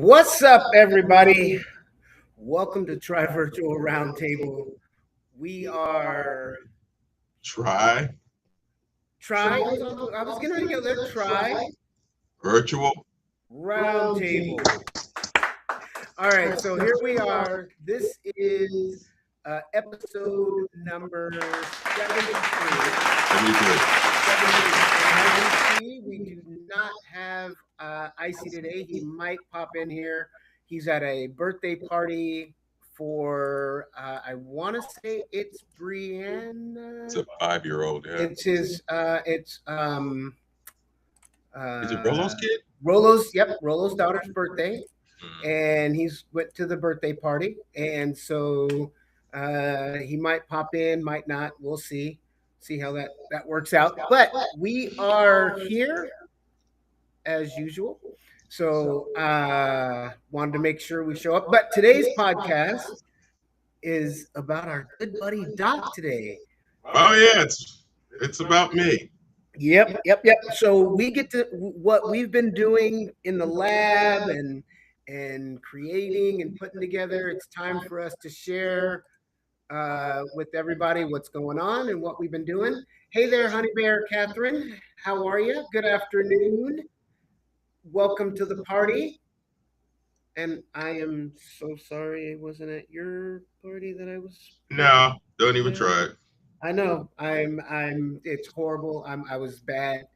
What's up, everybody? Welcome to Try Virtual Roundtable. We are Try Try. I was getting ready to go there. Try virtual. Roundtable. All right, so here we are. This is episode number 73. Let me do it. 73. And as you see, we do not have Icy today. He might pop in here. He's at a birthday party for I want to say it's It's Brianna. a 5-year-old. Yeah. It's his. It's Is it uh, Rolo's kid? Rolo's. Yep, Rolo's daughter's birthday, Mm. and he's went to the birthday party, and so he might pop in, might not. We'll see how that works out. But we are here as usual. So wanted to make sure we show up. But today's podcast is about our good buddy Doc today. Oh yeah, it's about me. Yep. So we get to what we've been doing in the lab and creating and putting together. It's time for us to share with everybody what's going on and what we've been doing. Hey there, Honey Bear Catherine. How are you? Good afternoon. Welcome to the party. And I am so sorry I wasn't at your party that I was supposed No, don't even to. try it. I know. It's horrible. I was bad.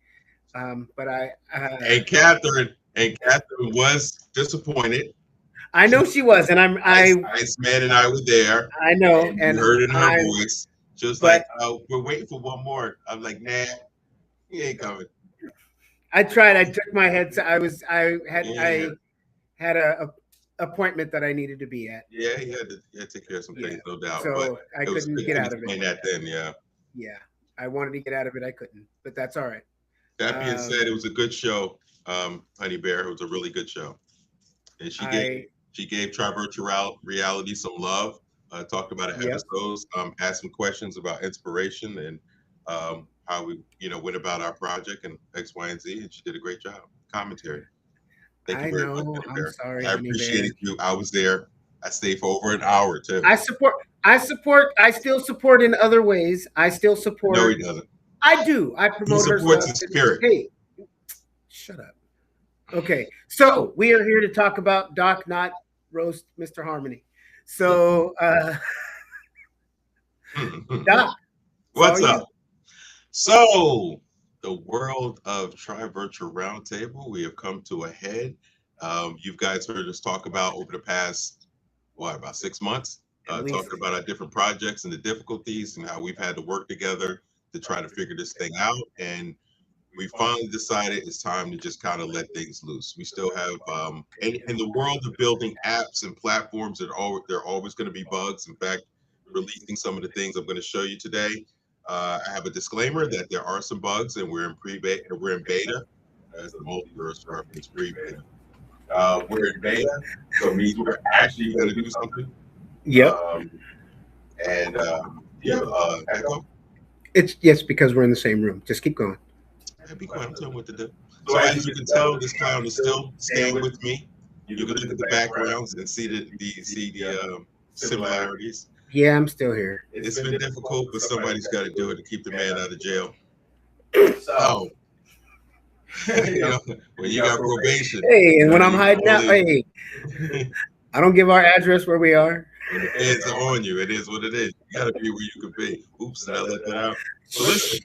But And Catherine was disappointed. I know she was, and Iceman and I were there, I know, and you and heard it in her I'm, voice. She was like, but "Oh, we're waiting for one more." I'm like, "Nah, he ain't coming." I tried. I took my head. I Yeah, had a appointment that I needed to be at. yeah, he had to take care of some Yeah, things, no doubt. But so I it was couldn't good get to out of it. explain that then. Yeah. Yeah, I wanted to get out of it. I couldn't, but that's all right. That being Um, said, it was a good show, Honey Bear. It was a really good show, and she gave I she gave Traverse Reality some love. Talked about her Yep. episodes. Asked some questions about inspiration and how we went about our project and X, Y, and Z. And she did a great job. Commentary. Thank you I very much, know. Honey I'm Bear. sorry, I Honey Bear. appreciated you. I was there. I stayed for over an hour too. I support. I support. I still support in other ways. I still No, he support. doesn't. I do. I He promote her supports stuff. the spirit. Hey, shut up. Okay, so we are here to talk about Doc, not roast Mr. Harmony. So, Doc, it's all What's you. up? So, the world of Tri Virtual Roundtable, we have come to a head. You guys heard us talk about over the past, about 6 months, At least talking about our different projects and the difficulties and how we've had to work together to try to figure this thing out. And we finally decided it's time to just kind of let things loose. We still have, in the world of building apps and platforms, there are always going to be bugs. In fact, releasing some of the things I'm going to show you today. I have a disclaimer that there are some bugs, and we're in beta, as the multiverse reference pre-beta. We're in beta, so it means we're actually going to do something. Yep. Um, and do you have echo? It's yes because we're in the same room. Just keep going. Be quiet. I'm telling you what to do. So as you can tell, this clown is still staying with me. You can look at the backgrounds and see the similarities. Yeah, I'm still here. It's been difficult, but somebody's got to do it to keep the man out of jail. So, you know, when you got probation, Hey, and when I'm you hiding out, really, hey, I don't give our address where we are. when the feds are on you, it is what it is. You got to be where you can be. Oops, did I let that out? So listen.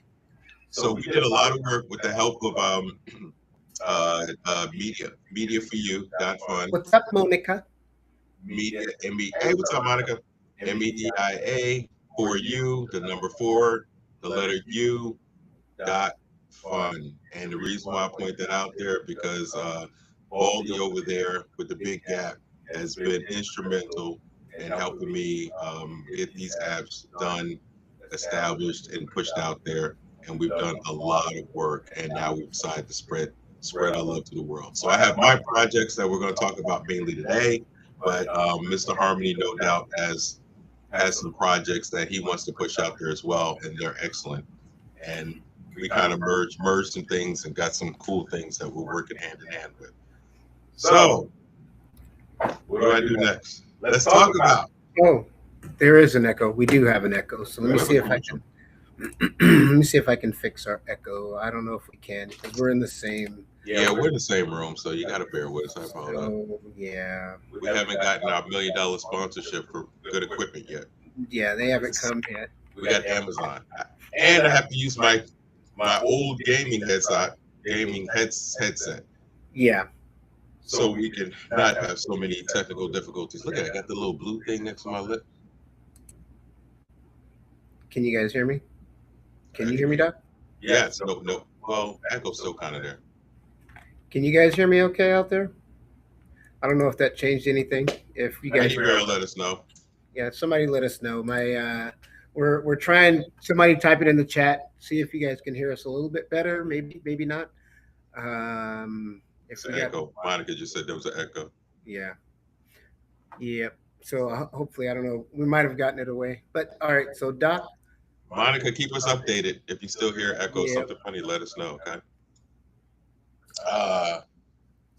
So we did a lot of work with the help of media for you fun What's up, Monica? media hey, what's up, Monica? MEDIA for you, the number four, the letter U dot fun. And the reason why I point that out there because Baldy over there with the big gap has been instrumental in helping me get these apps done, established, and pushed out there. And we've done a lot of work, and now we've decided to spread our love to the world. So I have my projects that we're going to talk about mainly today, but Mr. Harmony, no doubt, has some projects that he wants to push out there as well, and they're excellent. And we kind of merged some things and got some cool things that we're working hand in hand with. So What do I do next? Let's talk about. Oh, there is an echo. We do have an echo. So let We me have a see if I commercial. can. Let me see if I can fix our echo. I don't know if we can because we're in the same. Yeah, we're in the same room, so you got to bear with us. I apologize. So yeah, We haven't gotten our $1 million sponsorship for good equipment yet. yeah, they haven't come yet. We got Amazon, and I have to use my old gaming headset, Yeah, so we can not have so many technical difficulties. Look at it, I got the little blue thing next to my lip. can you guys hear me? Can I you can hear me, hear. Doc? Yes, no, no. Well, echo's still kind of there. Can you guys hear me okay out there? I don't know if that changed anything. If you guys, TVR, let us know. yeah, somebody let us know. We're trying. Somebody type it in the chat. See if you guys can hear us a little bit better. Maybe not. If It's we an got, echo. Monica just said there was an echo. yeah, yeah. So hopefully, I don't know. We might have gotten it away. But all right. So Doc, Monica, keep us updated. If you still hear echo, yeah, something funny, let us know. Okay. Uh,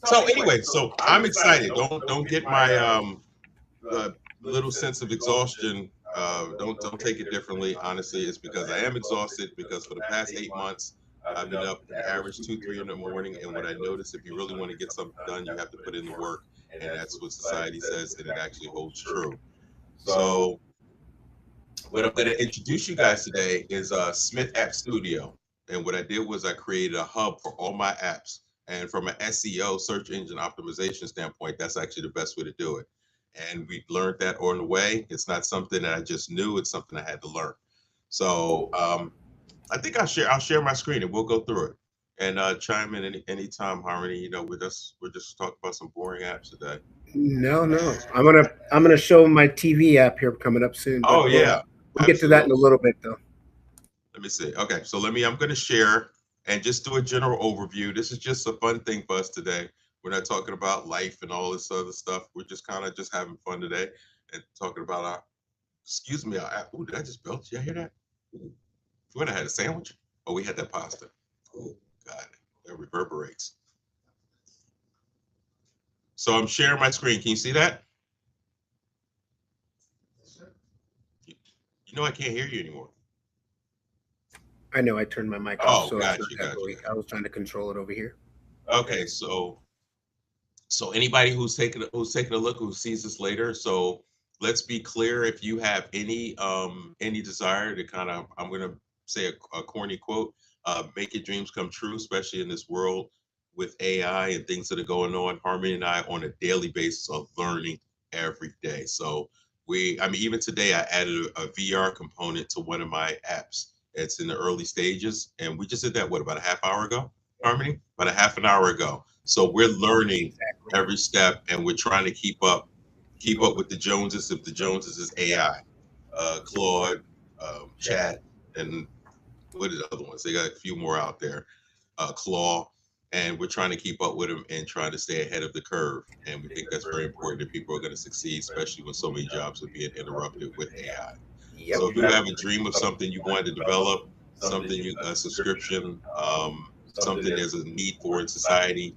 so anyway, so I'm excited. Don't get my uh, little sense of exhaustion. Don't take it differently. Honestly, it's because I am exhausted. Because for the past 8 months, I've been up an average 2, 3 in the morning. And what I noticed, if you really want to get something done, you have to put in the work, and that's what society says, and it actually holds true. So what I'm going to introduce you guys today is Smith App Studio. And what I did was I created a hub for all my apps. And from an SEO, search engine optimization standpoint, that's actually the best way to do it. And we learned that on the way. It's not something that I just knew; it's something I had to learn. So I think I'll share my screen and we'll go through it and chime in anytime, Harmony. We're just talking about some boring apps today. no, no. I'm gonna show my TV app here coming up soon. But Oh we'll yeah, we'll get to that in absolutely. a little bit though. Let me see. Okay, so I'm going to share and just do a general overview. This is just a fun thing for us today. We're not talking about life and all this other stuff. We're just kind of just having fun today and talking about excuse me, ooh, did I just belch? You hear that? Ooh, what, I had a sandwich? Oh, we had that pasta. Oh, God, that reverberates. So I'm sharing my screen. Can you see that? You, you know I can't hear you anymore. I know I turned my mic off, Oh, so it's got not you, got you, echoey. got I was trying to control it over here. you. Okay, so anybody who's taking a look, who sees this later, so let's be clear. If you have any desire to kind of, I'm gonna say a corny quote, make your dreams come true, especially in this world with AI and things that are going on. Harmony and I on a daily basis of learning every day. So I mean, even today I added a VR component to one of my apps. It's in the early stages, and we just did that, what, about a half hour ago, Harmony? About a half an hour ago. So we're learning Exactly. every step, and we're trying to keep up with the Joneses. If the Joneses is AI, Claude, Chat, and what are the other ones? They got a few more out there, Claw, and we're trying to keep up with them and trying to stay ahead of the curve. And we think that's very important if people are going to succeed, especially when so many jobs are being interrupted with AI. Yep. So if you have a dream of something you want to develop, something a subscription, something there's a need for in society,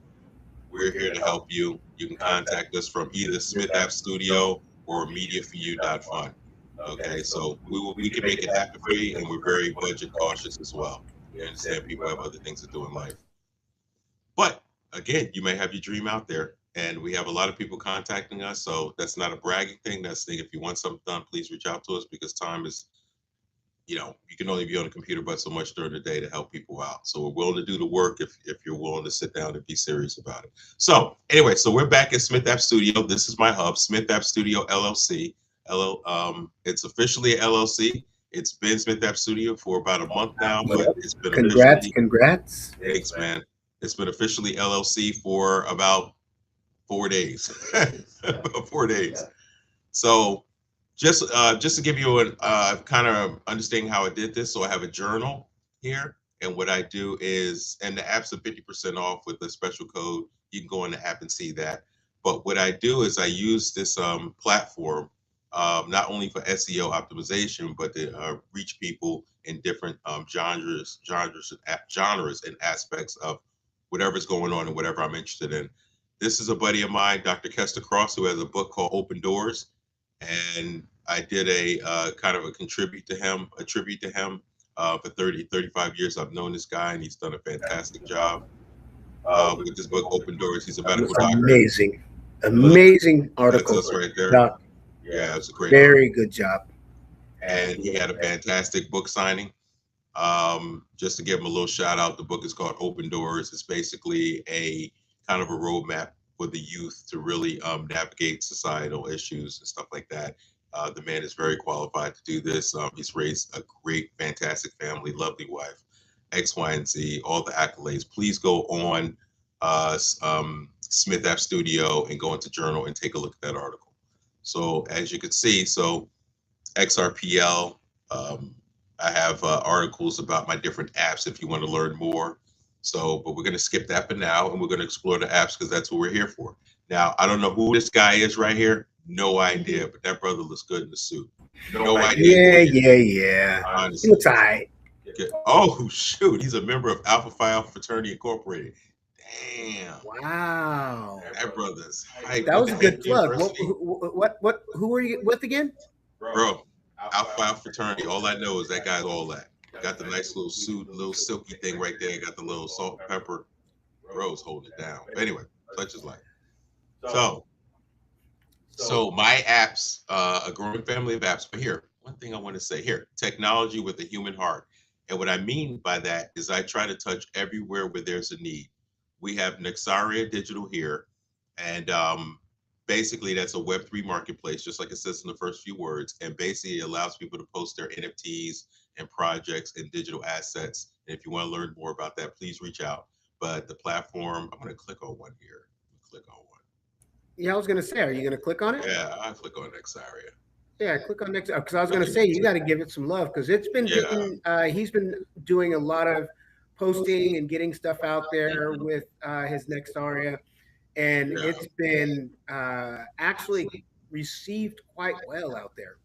we're here to help you. You can contact us from either Smith App Studio or MediaForYou.fun. Okay, so we can make it happen for you, and we're very budget cautious as well. We understand people have other things to do in life, but again, you may have your dream out there, and we have a lot of people contacting us. So that's not a bragging thing. That's the thing. If you want something done, please reach out to us because time is, you can only be on the computer but so much during the day to help people out. So we're willing to do the work if you're willing to sit down and be serious about it. So anyway, so we're back at Smith App Studio. This is my hub, Smith App Studio LLC. It's officially a LLC. It's been Smith App Studio for about a month now, but Yep. it's been Congrats, officially, congrats. thanks, man. It's been officially LLC for about 4 days. About 4 days. So just to give you an kind of understanding how I did this, so I have a journal here, and what I do is, and the app's are 50% off with a special code. You can go in the app and see that. But what I do is I use this platform not only for SEO optimization, but to reach people in different genres and aspects of whatever's going on and whatever I'm interested in. This is a buddy of mine, Dr. Kester Cross, who has a book called Open Doors, and I did a kind of a tribute to him. For 30, 35 years, I've known this guy, and he's done a fantastic job with this book, Open Doors. He's a medical doctor. Amazing, Look, amazing that's article, us right there. Doc. Yeah, it's a great article. Very good job. And he had a fantastic book signing. Just to give him a little shout out, the book is called Open Doors. It's basically a kind of a roadmap for the youth to really navigate societal issues and stuff like that. The man is very qualified to do this. He's raised a great, fantastic family, lovely wife, X, Y, and Z, all the accolades. Please go on Smith App Studio and go into Journal and take a look at that article. So as you can see, so XRPL, I have articles about my different apps if you want to learn more. So, but we're going to skip that for now, and we're going to explore the apps because that's what we're here for. Now, I don't know who this guy is right here. No idea, but that brother looks good in the suit. No idea. Yeah. Honestly. He looks all right. Oh, shoot. He's a member of Alpha Phi Fraternity Incorporated. Damn. Wow. That brother's hype. That was a good plug. University. Who were you with again? Bro, Alpha Phi Fraternity. All I know is that guy's all that. Got the nice little suit, little silky thing right there. Got the little salt and pepper. Bro's holding it down. But anyway, such is life. So my apps, a growing family of apps. But here, one thing I want to say here, technology with a human heart. And what I mean by that is I try to touch everywhere where there's a need. We have Nexaria Digital here, and basically that's a Web3 marketplace, just like it says in the first few words. And basically it allows people to post their NFTs and projects and digital assets. And if you want to learn more about that, please reach out. But the platform, I'm going to click on one here. Click on one. Yeah, I was gonna say, are you gonna click on it? Yeah, I'll click on Nexaria. Yeah, click on next because I was gonna say you got to give it some love because it's been getting. He's been doing a lot of posting and getting stuff out there with his Nexaria, and it's been actually received quite well out there.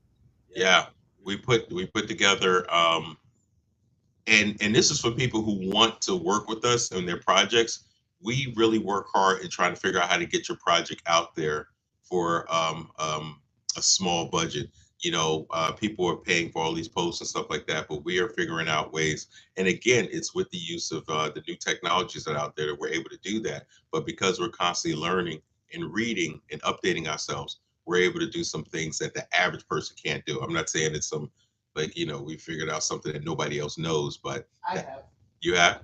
Yeah, we put together and this is for people who want to work with us on their projects. We really work hard in trying to figure out how to get your project out there for a small budget. You know, people are paying for all these posts and stuff like that, but we are figuring out ways. And again, it's with the use of the new technologies that are out there that we're able to do that. But because we're constantly learning and reading and updating ourselves, we're able to do some things that the average person can't do. I'm not saying it's some like, you know, we figured out something that nobody else knows, but you have?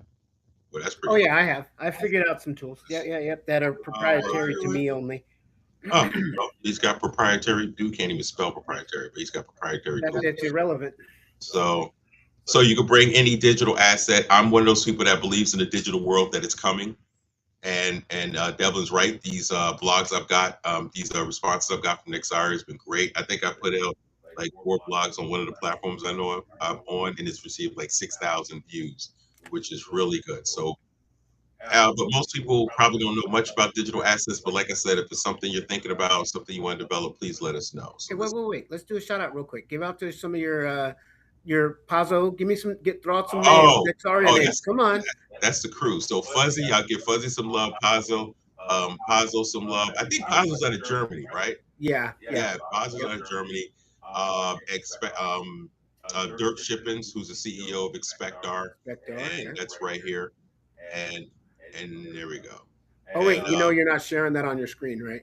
Well, that's pretty Oh yeah, I have. I figured out some tools. Yeah, that are proprietary to me only. Oh, he's got proprietary. Dude can't even spell proprietary, but he's got proprietary tools. That's irrelevant. So you can bring any digital asset. I'm one of those people that believes in the digital world that it's coming. And Devlin's right. These blogs I've got, these responses I've got from Nexaria has been great. I think I put out like 4 blogs on one of the platforms I know I'm on, and it's received like 6,000 views, which is really good. So, but most people probably don't know much about digital assets. But like I said, if it's something you're thinking about, something you want to develop, please let us know. So Okay, wait. Let's do a shout out real quick. Give out to some of your Pazzo. Give me some. Throw out some names. Nexaria names. Come on. That's the crew. So Fuzzy, I'll give Fuzzy some love. Pazzo, Pazzo some love. I think Pazzo's out of Germany, right? Yeah. Pazzo's out of Germany. Dirk Shippens, who's the CEO of Expectar, and that's right here. And there we go. Oh wait, you're not sharing that on your screen, right?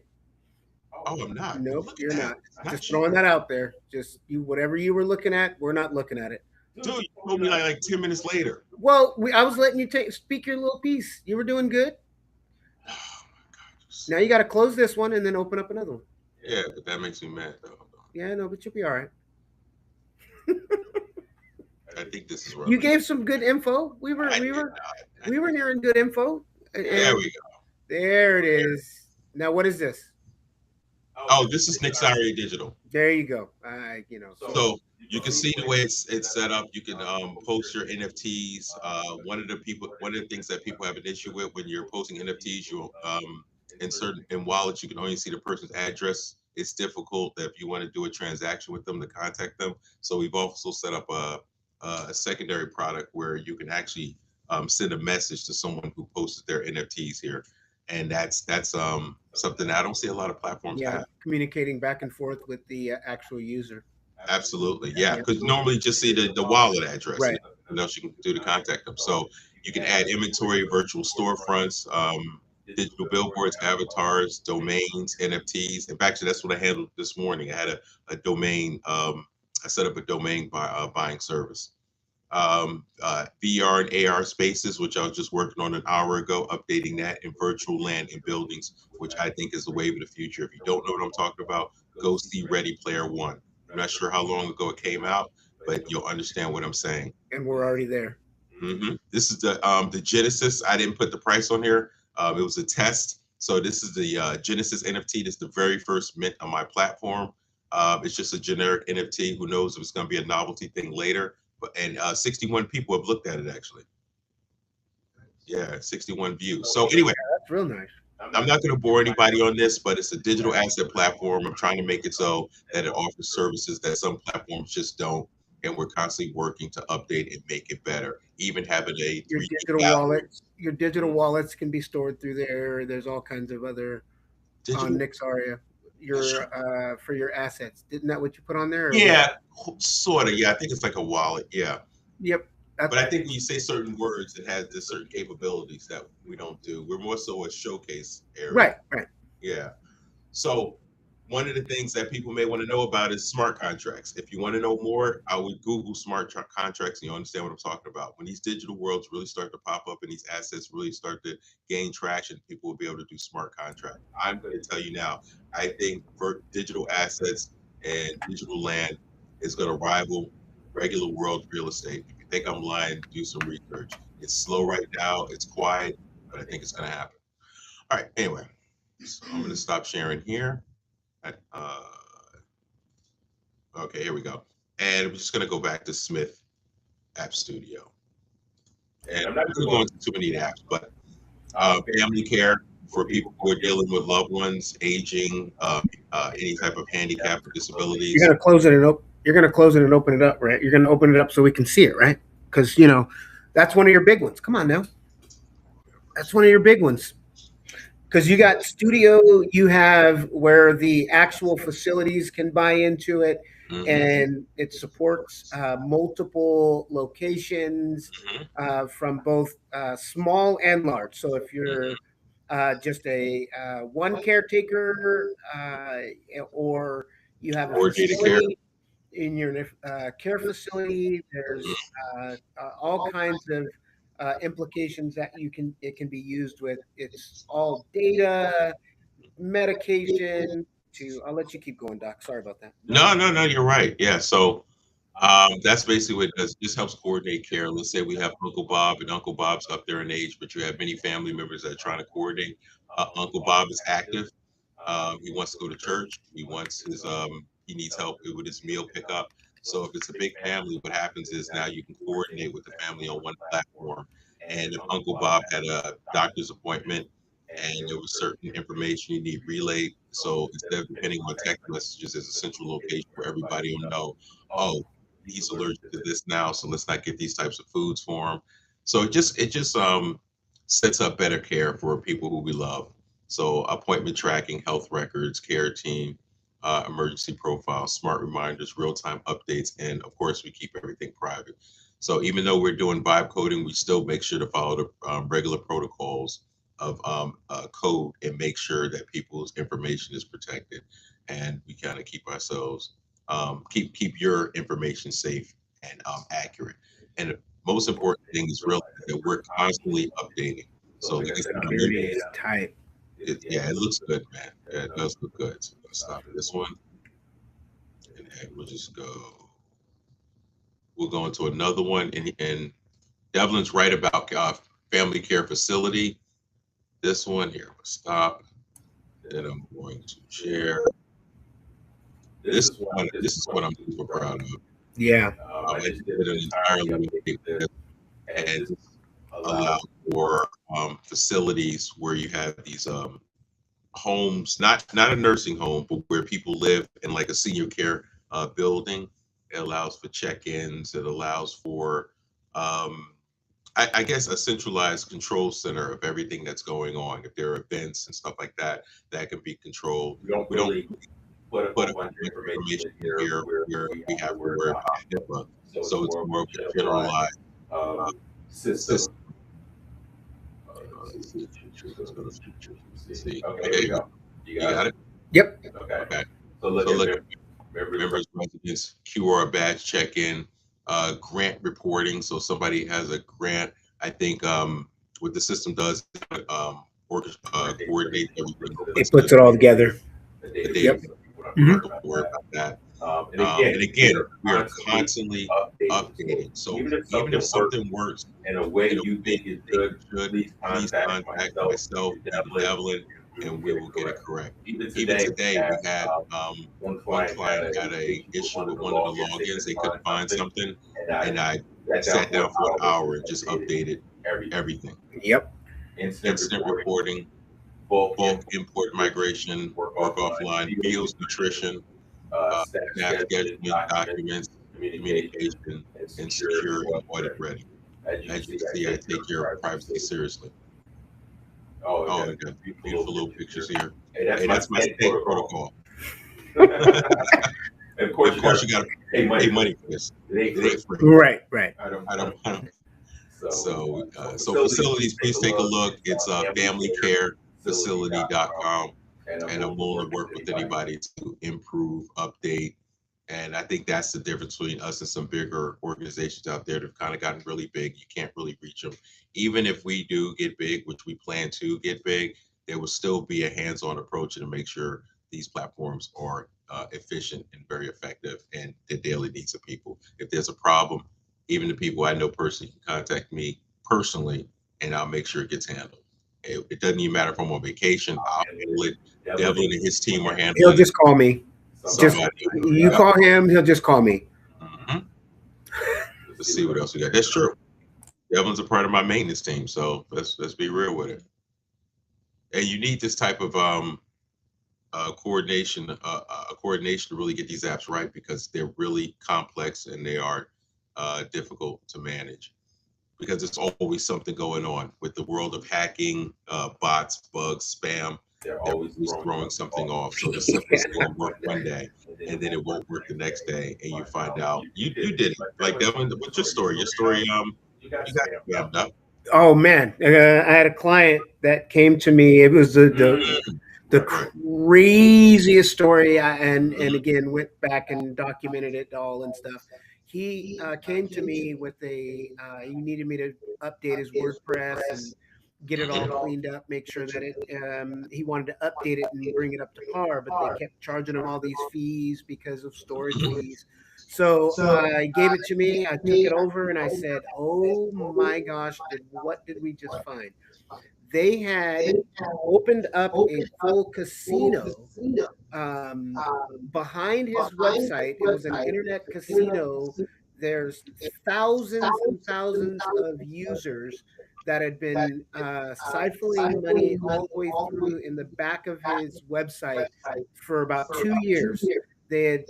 Oh, I'm not. Nope, you're not. Just throwing that out there. Just whatever you were looking at, we're not looking at it. Dude, you told me like 10 minutes later. Well, I was letting you speak your little piece. You were doing good. Oh my God. Now you got to close this one and then open up another one. Yeah, but that makes me mad though. Yeah, no, but you'll be all right. I think this is where you gave some good info. We were hearing good info. There we go. There it is. Now what is this? Oh, this is Nexaria Digital. There you go. So you can see the way it's set up. You can post your NFTs. One of the things that people have an issue with when you're posting NFTs, you in wallets, you can only see the person's address. It's difficult that if you want to do a transaction with them to contact them. So we've also set up a secondary product where you can actually send a message to someone who posted their NFTs here. and that's something I don't see a lot of platforms Yeah, have. communicating back and forth with the actual user. Absolutely, yeah. Yeah. Because normally you just see the wallet address, and Right. nothing else you can do to contact them. So you can add inventory, virtual storefronts, digital billboards, avatars, domains, NFTs. And actually, that's what I handled this morning. I had a domain. I set up a domain buying service. VR and AR spaces, which I was just working on an hour ago, updating that in virtual land and buildings, which I think is the wave of the future. If you don't know what I'm talking about, go see Ready Player One. I'm not sure how long ago it came out, but you'll understand what I'm saying. And we're already there. This is the Genesis. I didn't put the price on here. It was a test. So this is the Genesis NFT. This is the very first mint on my platform. It's just a generic NFT. Who knows if it's going to be a novelty thing later? But and 61 people have looked at it actually. Yeah, 61 views. So anyway, That's real nice. I'm not going to bore anybody on this, but it's a digital asset platform. I'm trying to make it so that it offers services that some platforms just don't, and we're constantly working to update and make it better. Even having a Your 3D digital gallery. wallets, your digital wallets can be stored through there. There's all kinds of other on Digital, Nixaria. Your for your assets. Didn't that what you put on there? Or yeah, sort of. Yeah, I think it's like a wallet. Yeah, Yep. but I think when you say certain words, it has the certain capabilities that we don't do. We're more so a showcase area. Right. Right. Yeah. So one of the things that people may want to know about is smart contracts. If you want to know more, I would Google contracts and you understand what I'm talking about. When these digital worlds really start to pop up and these assets really start to gain traction, people will be able to do smart contracts. I'm going to tell you now, I think for digital assets and digital land is going to rival regular world real estate. If you think I'm lying, do some research. It's slow right now, it's quiet, but I think it's going to happen. All right, anyway, so I'm going to stop sharing here. Uh, okay, here we go. And I'm just going to go back to Smith App Studio. And I'm not going to go into too many apps, but family care for people who are dealing with loved ones, aging, any type of handicap or disabilities. You're gonna close it and you're gonna close it and open it up, right? You're gonna open it up so we can see it, right? Because that's one of your big ones. Come on now, that's one of your big ones. Because you got studio, you have where the actual facilities can buy into it, and it supports multiple locations from both small and large. So if you're just a one caretaker, or you have a Coordinated care. facility in your care facility, there's all kinds of implications that it can be used with. It's all data, medication. To I'll let you keep going, Doc. Sorry about that. No, no, no, you're right. Yeah. So that's basically what it does. This helps coordinate care. Let's say we have Uncle Bob, and Uncle Bob's up there in age, but you have many family members that are trying to coordinate. Uncle Bob is active. He wants to go to church. He needs help with his meal pickup. So if it's a big family, what happens is now you can coordinate with the family on one platform. And if Uncle Bob had a doctor's appointment and there was certain information you need relayed, so instead of depending on text messages as a central location where everybody will know, oh, he's allergic to this now, so let's not get these types of foods for him. So it just sets up better care for people who we love. So appointment tracking, health records, care team, emergency profiles, smart reminders, real-time updates, and of course we keep everything private. So even though we're doing vibe coding, we still make sure to follow the regular protocols of code and make sure that people's information is protected, and we kind of keep ourselves keep your information safe and accurate. And the most important thing is realize that we're constantly updating. So like I said, I'm There it using is. Type. yeah, it looks good, man. Yeah, it does look good. So I'm gonna stop this one, and then we'll just go. We'll go into another one, and Devlin's right about family care facility. This one here, we'll stop. Then I'm going to share. This is what I'm super proud of. Yeah. I just did an entirely new and allow for facilities where you have these homes, not a nursing home, but where people live in like a senior care building. It allows for check-ins. It allows for I guess a centralized control center of everything that's going on. If there are events and stuff like that, that can be controlled. We don't We don't really put a put a whole bunch of information information in in here here where where we we have have to to worry worry about about HIPAA. HIPAA. So So it's it's more of more a of a generalized generalized system. system. Let's Let's see, see, features, let's go go to to features. Let's let's see. see. Okay, here we Okay, go. You you got got it? it. Yep. Okay. Okay. So look So at look at members. members, residents, QR badge check-in, grant reporting. So somebody has a grant. I think what the system does, coordinates everything, It puts it all together. The the data. data. Yep. We don't have to Mhm. worry Don't about worry that. about that. And again, And we again, are we are constantly constantly updating. updating. So So even if even if something works something works in a way in a you way think is you think good, it should, please please contact contact myself, myself, either Devlin, Devlin, and and we'll we get it will get it correct. correct. Even Even today, today, we had one one client had client had a a issue issue with with one one of of the the logins. They logins. They couldn't couldn't find find something, something, and and I I sat down for an hour and just updated updated everything. everything. Yep. Incident Incident reporting, reporting, bulk bulk import, import migration, work work offline, offline, fields, fields nutrition, staff staff scheduling, scheduling, documents, communication, communication, and and secure and secure and audit audit ready. ready. As you can As you see, can I see, I take take your your privacy privacy seriously. seriously. Oh, I Oh, got we got beautiful beautiful little little pictures pictures here. here. Hey, that's Hey, my that's my steak steak protocol. protocol. And of And course, of you course, got you got to to pay money pay for money this. for this. It ain't It free. ain't free. Right. Right. I I don't. don't. So, So facilities, facilities, please please take a look. It's familycarefacility.com, familycarefacility.com, and I'm and I'm willing to willing work to work with with anybody. anybody to improve, update. And I think that's the difference between us and some bigger organizations out there that have kind of gotten really big. You can't really reach them. Even if we do get big, which we plan to get big, there will still be a hands-on approach to make sure these platforms are efficient and very effective and the daily needs of people. If there's a problem, even the people I know personally can contact me personally, and I'll make sure it gets handled. It doesn't even matter if I'm on vacation. I'll handle it. Devlin and his team are He'll handling it. just call me. Just Somebody. you call him, he'll just call me. Mhm. Let's see what else we got. That's true. Devlin's a part of my maintenance team, so let's be real with it. And you need this type of coordination to really get these apps right because they're really complex and they are difficult to manage because there's always something going on with the world of hacking, bots, bugs, spam. They're They're always always throwing throwing something something off. off. So the Yeah. simplest thing will work one day, and then it won't work the next day, and you find out you did it. Like Devin, what's your story? Your story, You got you got spammed scammed up. up. Oh man, I had a client that came to me. It was the Right. craziest story, and Mhm. again went back and documented it all and stuff. He came to me with he needed me to update his WordPress and get it all Mhm. cleaned up, make sure that he wanted to update it and bring it up to par, but they kept charging him all these fees because of storage Mhm. fees. So I gave it to me. I took it over and I said, "Oh my gosh, what did we just find?" They had opened up a full casino behind his website. It was an internet casino. There's thousands and thousands of users that had been siphoning money all the way through in the back of his website for about 2 years. They had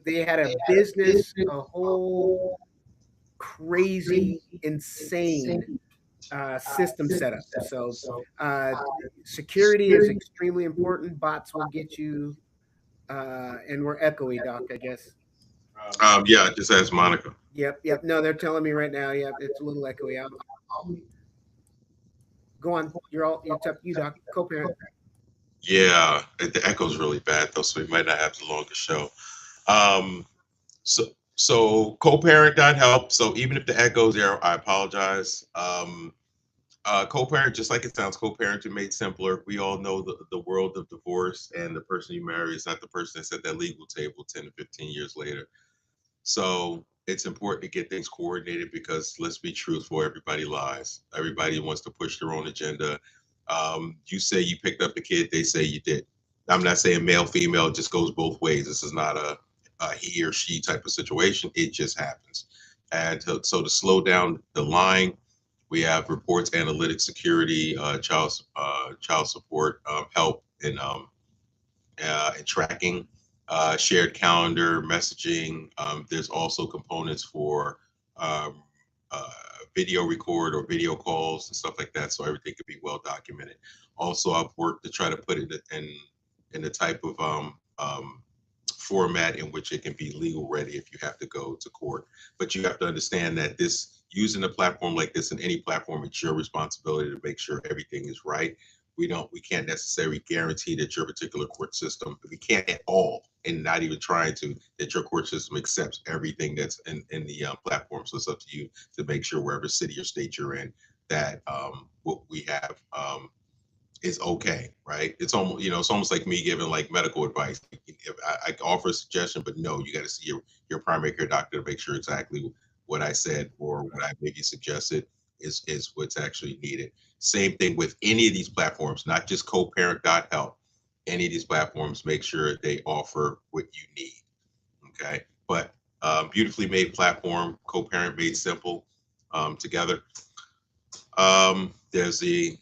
they had a business, a whole crazy, insane system setup. So uh, security is extremely important. Bots will get you, and we're echoey, Doc. I guess. Yeah, just ask Monica. Yep, yep. No, they're telling me right now. Yep, it's a little echoey. Go on. You're all. It's up to you, Doc. Co-parent. Yeah, the echo's really bad though, so we might not have the longest show. Um, so co-parent.help. So even if the echo's there, I apologize. Co-parent, just like it sounds, co-parenting made simpler. We all know the world of divorce, and the person you marry is not the person that's at that legal table 10 to 15 years later. So it's important to get things coordinated because let's be truthful, everybody lies. Everybody wants to push their own agenda. You say you picked up the kid, they say you did. I'm not saying male, female, it just goes both ways. This is not a he or she type of situation. It just happens. And so to slow down the lying, we have reports, analytics, security, child support, help, and tracking, shared calendar, messaging. There's also components for um, uh, video record or video calls and stuff like that, so everything could be well documented. Also, I've worked to try to put it in the type of format in which it can be legal ready if you have to go to court. But you have to understand that this using a platform like this, in any platform, it's your responsibility to make sure everything is right. We can't necessarily guarantee that your particular court system, we can't at all, and not even trying to, that your court system accepts everything that's in the platform. So it's up to you to make sure wherever city or state you're in, that what we have is okay, right? It's almost, it's almost like me giving like medical advice. If I offer a suggestion, but no, you got to see your primary care doctor to make sure exactly what I said or what I maybe suggested is what's actually needed. Same thing with any of these platforms, not just co-parent.help. Any of these platforms, make sure they offer what you need. Okay, but beautifully made platform, co-parent made simple together. There's the,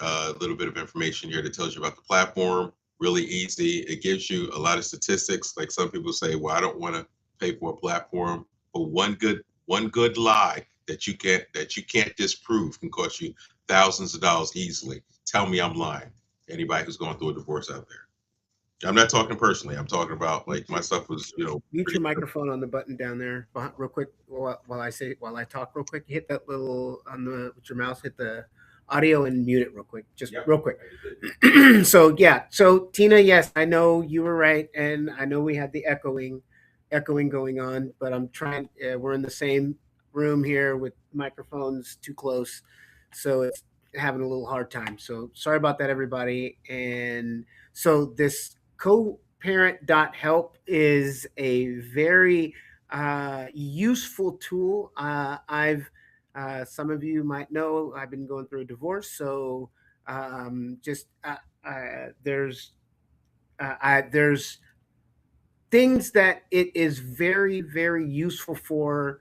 a little bit of information here that tells you about the platform. Really easy. It gives you a lot of statistics. Like some people say, well, I don't want to pay for a platform, but one good lie that you can't disprove can cost you thousands of dollars easily. Tell me I'm lying. Anybody who's going through a divorce out there. I'm not talking personally. I'm talking about like my stuff was, Mute pretty your microphone on the button down there, real quick. While I talk, real quick. Hit that little on the with your mouse. Hit the audio and mute it real quick. Just real quick. So yeah. So Tina, yes, I know you were right, and I know we had the echoing going on, but I'm trying. We're in the same room here with microphones too close, so it's having a little hard time. So sorry about that, everybody. And so this co-parent.help is a very useful tool. I've some of you might know I've been going through a divorce, so just there's things that it is very very useful for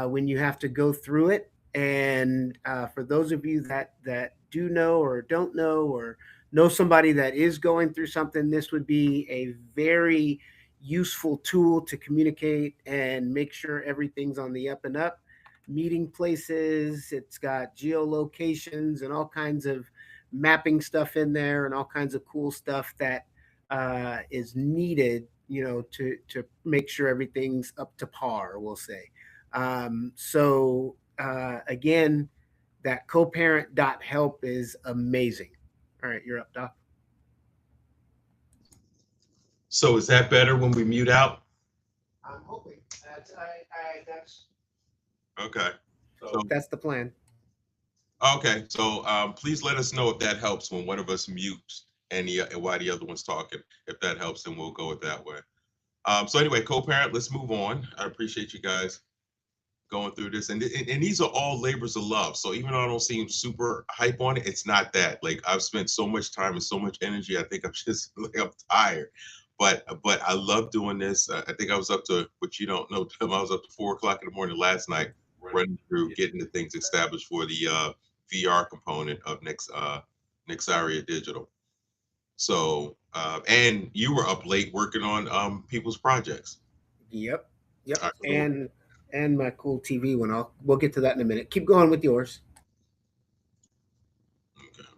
when you have to go through it. And for those of you that do know or don't know or know somebody that is going through something, this would be a very useful tool to communicate and make sure everything's on the up and up. Meeting places, it's got geolocations and all kinds of mapping stuff in there and all kinds of cool stuff that is needed, to make sure everything's up to par, we'll say. Again, that co-parent.help is amazing. All right, you're up, Doc. So is that better when we mute out? I'm hoping that's Okay. So that's the plan. okay, so please let us know if that helps when one of us mutes and while the other one's talking. If that helps, then we'll go it that way. So anyway, co-parent, let's move on. I appreciate you guys going through this, and these are all labors of love. So even though I don't seem super hype on it, it's not that. Like I've spent so much time and so much energy. I think I'm just like I'm tired, but I love doing this. I think I was up to, what you don't know, Tim, I was up to 4 o'clock in the morning last night running through getting the things established for the VR component of Nexaria Digital. So and you were up late working on people's projects. Yep. Yep. All right, so And my cool TV one. We'll get to that in a minute. Keep going with yours. okay.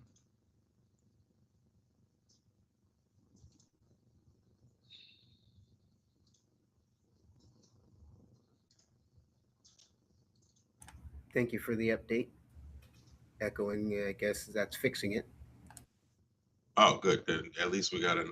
Thank you for the update. Echoing, I guess that's fixing it. Oh, good. Then at least we got a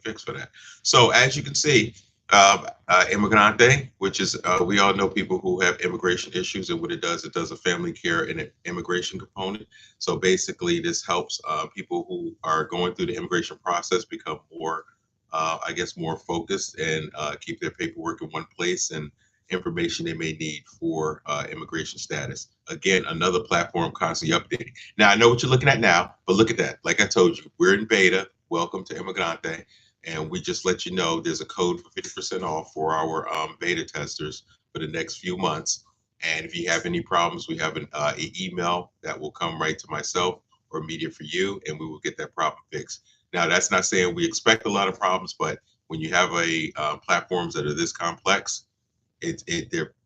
fix for that. So as you can see, Immigrante, which is we all know people who have immigration issues, and what it does a family care and an immigration component. So basically, this helps people who are going through the immigration process become more, I guess, more focused and keep their paperwork in one place and information they may need for immigration status. Again, another platform constantly updating. Now, I know what you're looking at now, but look at that. Like I told you, we're in beta. Welcome to Immigrante. And we just let you know there's a code for 50% off for our beta testers for the next few months. And if you have any problems, we have an email that will come right to myself or media for you, and we will get that problem fixed. Now, that's not saying we expect a lot of problems, but when you have a platforms that are this complex,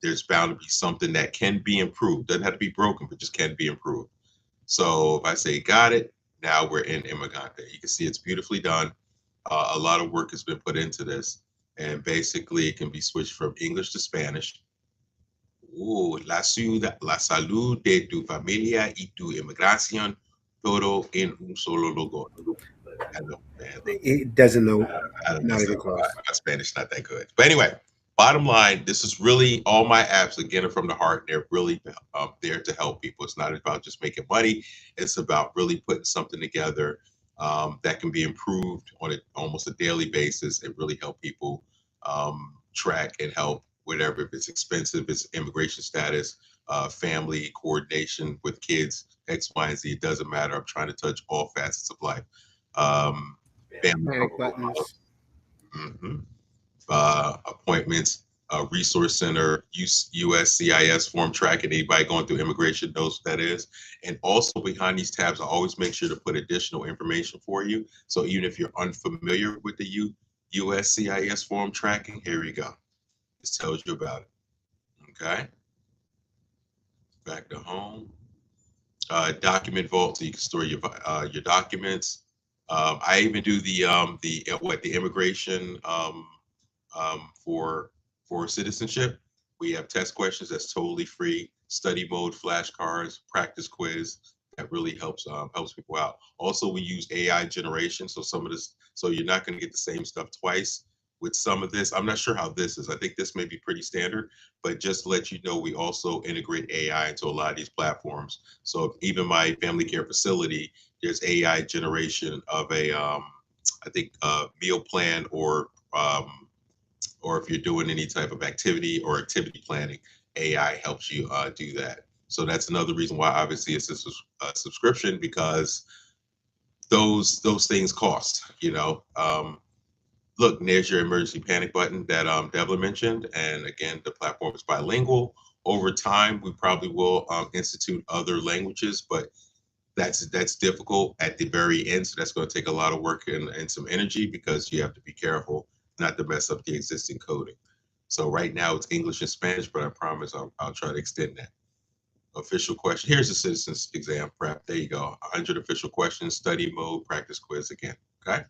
there's bound to be something that can be improved. Doesn't have to be broken, but just can be improved. So if I say got it, now we're in Immigrante. You can see it's beautifully done. A lot of work has been put into this, and basically it can be switched from English to Spanish. La salud de tu familia y tu inmigración, todo en un solo lugar. I know, man. Look, It doesn't know. I don't know. Not So even close. my Spanish not that good. But anyway, bottom line, this is really all my apps again are from the heart. They're really there to help people. It's not about just making money. It's about really putting something together that can be improved on almost a daily basis and really help people track and help whatever. If it's expensive, it's immigration status, family coordination with kids, X, Y, and Z. It doesn't matter. I'm trying to touch all facets of life. Family Panic buttons. Mhm. Appointments, resource center, USCIS form tracking. Anybody going through immigration knows what that is. And also behind these tabs, I always make sure to put additional information for you. So even if you're unfamiliar with the USCIS form tracking, here we go. This tells you about it. Okay. Back to home. Document vault so you can store your documents. I even do the immigration for citizenship. We have test questions that's totally free, study mode, flashcards, practice quiz that really helps people out. Also, we use AI generation, so some of this, so you're not going to get the same stuff twice. With some of this, I'm not sure how this is. I think this may be pretty standard, but just to let you know, we also integrate AI into a lot of these platforms. So even my family care facility, there's AI generation of I think, meal plan or if you're doing any type of activity or activity planning, AI helps you do that. So that's another reason why obviously it's a subscription because those things cost. Look, there's your emergency panic button that Devlin mentioned, and again, the platform is bilingual. Over time, we probably will institute other languages, but that's difficult at the very end. So that's going to take a lot of work and some energy because you have to be careful not to mess up the existing coding. So right now it's English and Spanish, but I promise I'll try to extend that. Official question. Here's the citizens exam prep. There you go. 100 official questions, study mode, practice quiz again. Okay.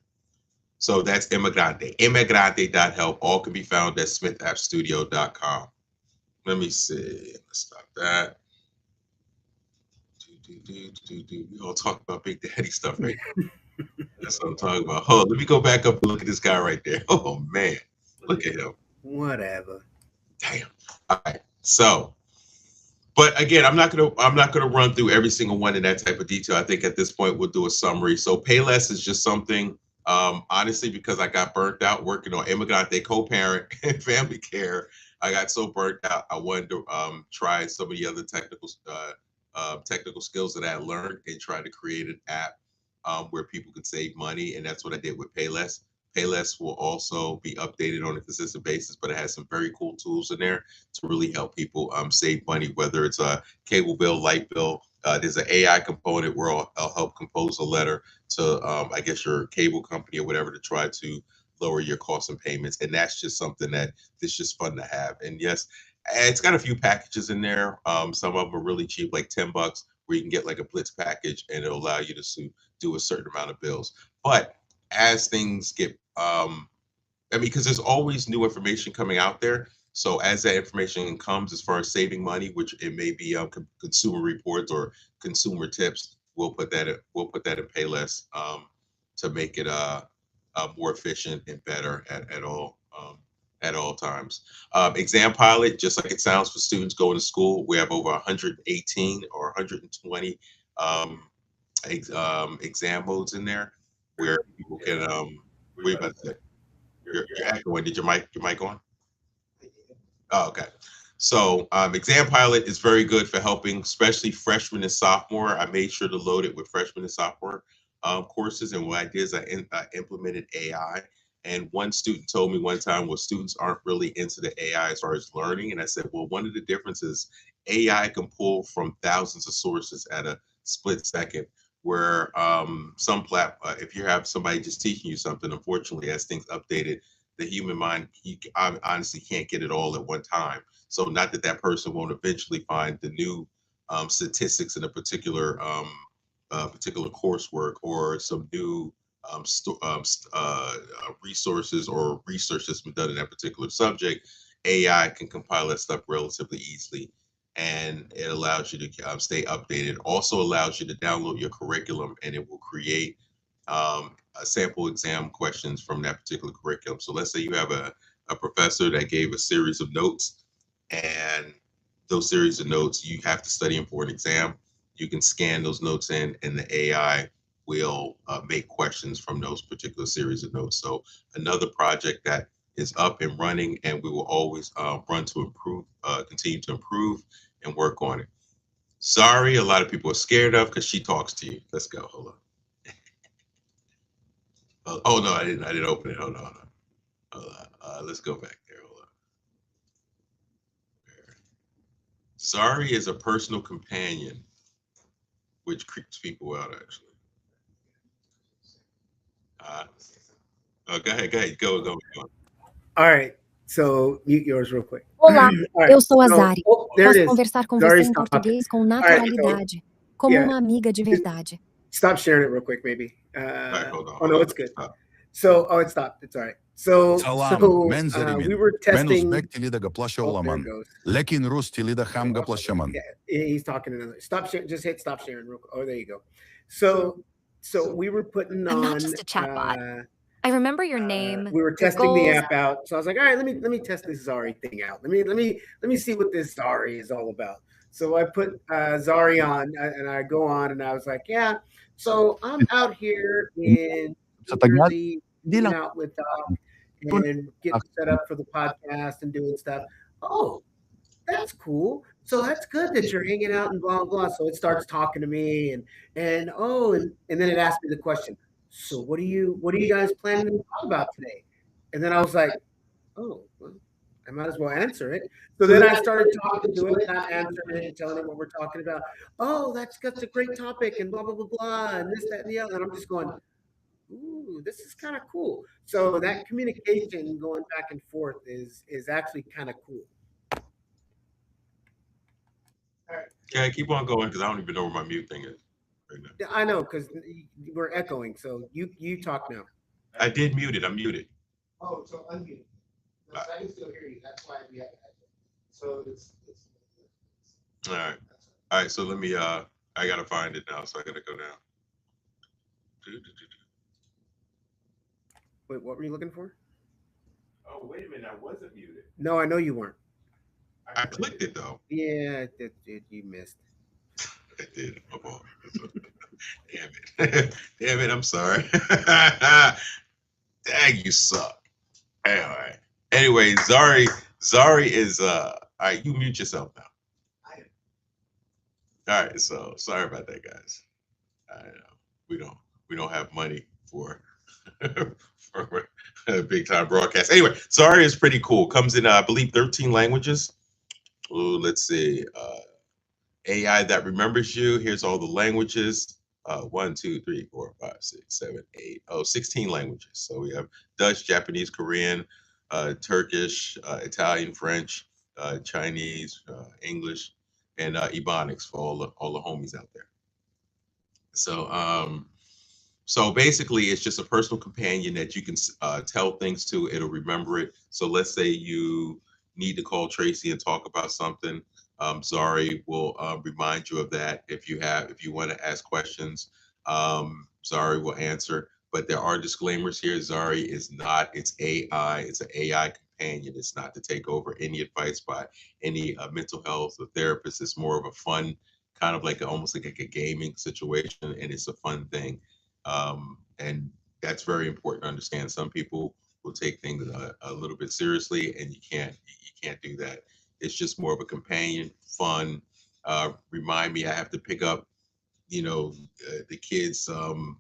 So that's Immigrante. Immigrante.help. All can be found at smithappstudio.com. Let me see. Let's stop that. We all talk about Big Daddy stuff right now. That's what I'm talking about. Hold on, let me go back up and look at this guy right there. Oh man, look at him. Whatever. Damn. All right. So, but again, I'm not gonna run through every single one in that type of detail. I think at this point we'll do a summary. So Payless is just something, honestly, because I got burnt out working on Immigrante co-parent and family care. I got so burnt out. I wanted to try some of the other technical skills that I had learned and try to create an app where people could save money, and that's what I did with Payless. Payless will also be updated on a consistent basis, but it has some very cool tools in there to really help people save money, whether it's a cable bill, light bill. There's an AI component where I'll help compose a letter to, I guess, your cable company or whatever to try to lower your costs and payments. And that's just something that is just fun to have. And yes, it's got a few packages in there. Some of them are really cheap, like $10, where you can get like a Blitz package and it'll allow you to do a certain amount of bills. But as things get I mean, because there's always new information coming out there. So as that information comes, as far as saving money, which it may be consumer reports or consumer tips, we'll put that in Payless to make it more efficient and better at all times. Exam Pilot, just like it sounds for students going to school, we have over 118 or 120 exam modes in there where people can. What are you about to say? You're echoing. Did your mic on? Oh, okay. So Exam Pilot is very good for helping, especially freshmen and sophomore. I made sure to load it with freshman and sophomore courses. And what I did is I implemented AI. And one student told me one time, well, students aren't really into the AI as far as learning. And I said, well, one of the differences, AI can pull from thousands of sources at a split second. Where if you have somebody just teaching you something, unfortunately, as things updated, the human mind, I honestly can't get it all at one time. So not that that person won't eventually find the new statistics in a particular coursework or some new resources or research that's been done in that particular subject. AI can compile that stuff relatively easily, and it allows you to stay updated. Also allows you to download your curriculum, and it will create a sample exam questions from that particular curriculum. So let's say you have a professor that gave a series of notes, and those series of notes you have to study them for an exam. You can scan those notes in, and the AI will make questions from those particular series of notes. So another project that is up and running, and we will always run to improve, continue to improve and work on it. Sorry, a lot of people are scared of because she talks to you. Let's go. Hold on. Oh no, I didn't open it. Hold on. Hold on. Let's go back there. Hold on. Sorry is a personal companion, which creeps people out actually. Go ahead. Go. All right. So mute yours real quick. Olá, All right. eu sou a So, Zari. oh, there it Posso is. conversar com Zari's você em talking. português com All right. So, naturalidade, como yeah. uma amiga de verdade. Stop sharing it real quick, maybe. Right, hold on. Oh no, it's good. So, oh, it stopped. It's all right. So we were testing. Oh, there it goes. Yeah, he's talking another. Stop sharing. Just hit stop sharing real quick. Oh, there you go. So we were putting on. I'm not just a chatbot. I remember your name. We were testing the app out, so I was like, all right, let me test this Zari thing out. Let me see what this Zari is all about. So I put Zari on, and I go on, and I was like, yeah. So I'm out here in New Jersey, hanging out with Doc and getting set up for the podcast and doing stuff. Oh, that's cool. So that's good that you're hanging out and blah blah. So it starts talking to me and then it asked me the question. So what are you guys planning to talk about today? And then I was like, oh, well, I might as well answer it. So then I started talking to it, not answering it and telling it what we're talking about. Oh, that's a great topic and blah blah blah blah and this that and the other. And I'm just going, ooh, this is kind of cool. So that communication going back and forth is actually kind of cool. Yeah, keep on going because I don't even know where my mute thing is right now. I know because we're echoing. So you talk now. I did mute it. I'm muted. Oh, so unmute. No, I can still hear you. That's why we have echo. So it's all right. So let me. I gotta find it now. So I gotta go down. Wait, what were you looking for? Oh, wait a minute. I wasn't muted. No, I know you weren't. I clicked it though. Yeah, you missed. I did. Oh, damn it. Damn it. I'm sorry. Dang, you suck. Hey, all right. Anyway, Zari is all right, you mute yourself now. All right, so sorry about that, guys. I know we don't have money for for a big time broadcast. Anyway, Zari is pretty cool. Comes in I believe 13 languages. Ooh, let's see. AI that remembers you. Here's all the languages. 1, 2, 3, 4, 5, 6, 7, 8. 16 languages. So we have Dutch, Japanese, Korean, Turkish, Italian, French, Chinese, English, and Ebonics for all the homies out there. So basically, it's just a personal companion that you can tell things to. It'll remember it. So let's say you need to call Tracy and talk about something. Zari will remind you of that. If you want to ask questions, Zari will answer. But there are disclaimers here. Zari is not. It's AI. It's an AI companion. It's not to take over any advice by any mental health or therapist. It's more of a fun, kind of like almost like a gaming situation, and it's a fun thing. And that's very important to understand. Some people will take things a little bit seriously, and you can't do that. It's just more of a companion, fun. Remind me, I have to pick up, the kids'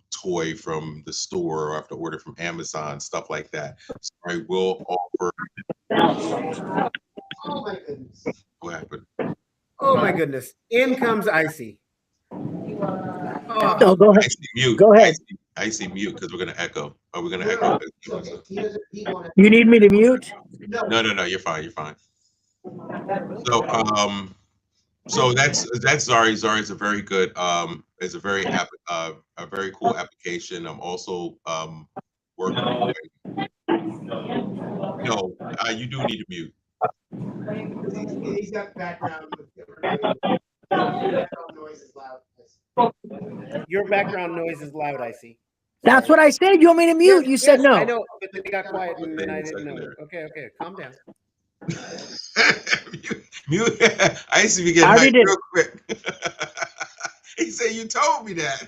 toy from the store, or I have to order from Amazon, stuff like that. So I will offer. Oh my goodness! What happened? Oh my goodness! In comes Icy. Oh. No, go ahead. Icy, mute. Go ahead. Icy, mute because we're gonna echo. Are we gonna echo? You need me to mute? No. You're fine. You're fine. So that's Zari. Zari is a very good is a very a very cool application. I'm also working on. No, you do need to mute. He's got background noise is loud. Your background noise is loud, I see. That's what I said. You want me to mute? Yes, you said no. I know, but then it got quiet and then I didn't know. Okay, calm down. Mute. I used to be getting hyped real quick. He said, "You told me that."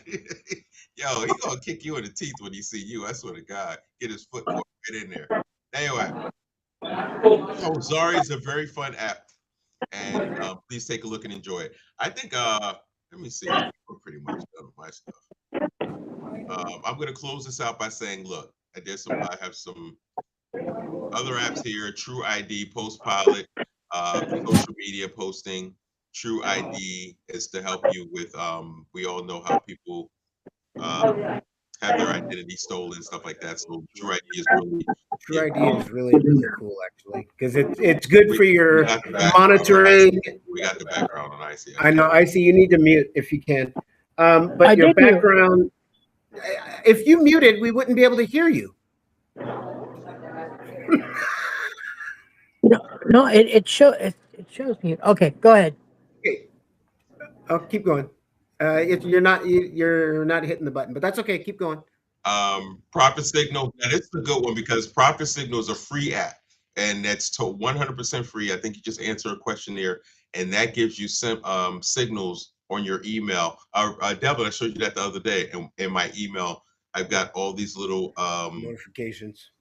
Yo, he gonna kick you in the teeth when he see you. I swear to God, get his foot right in there. Anyway, so Zari is a very fun app, and please take a look and enjoy it. I think. Let me see. I think we're pretty much done with my stuff. I'm gonna close this out by saying, look, I have some other apps here: True ID, Post Pilot, social media posting. True ID is to help you with. We all know how people have their identity stolen, stuff like that. So True ID is really cool, actually, because it's good for your monitoring. We got the background on IC. I know, IC. You need to mute if you can. But your background, if you muted, we wouldn't be able to hear you. No, it shows me. Okay, go ahead. Okay, I'll keep going. You're not hitting the button, but that's okay. Keep going. Profit Signal. That is a good one because Profit Signal is a free app, and that's 100% free. I think you just answer a questionnaire, and that gives you signals on your email. Devin, I showed you that the other day, and in my email, I've got all these little notifications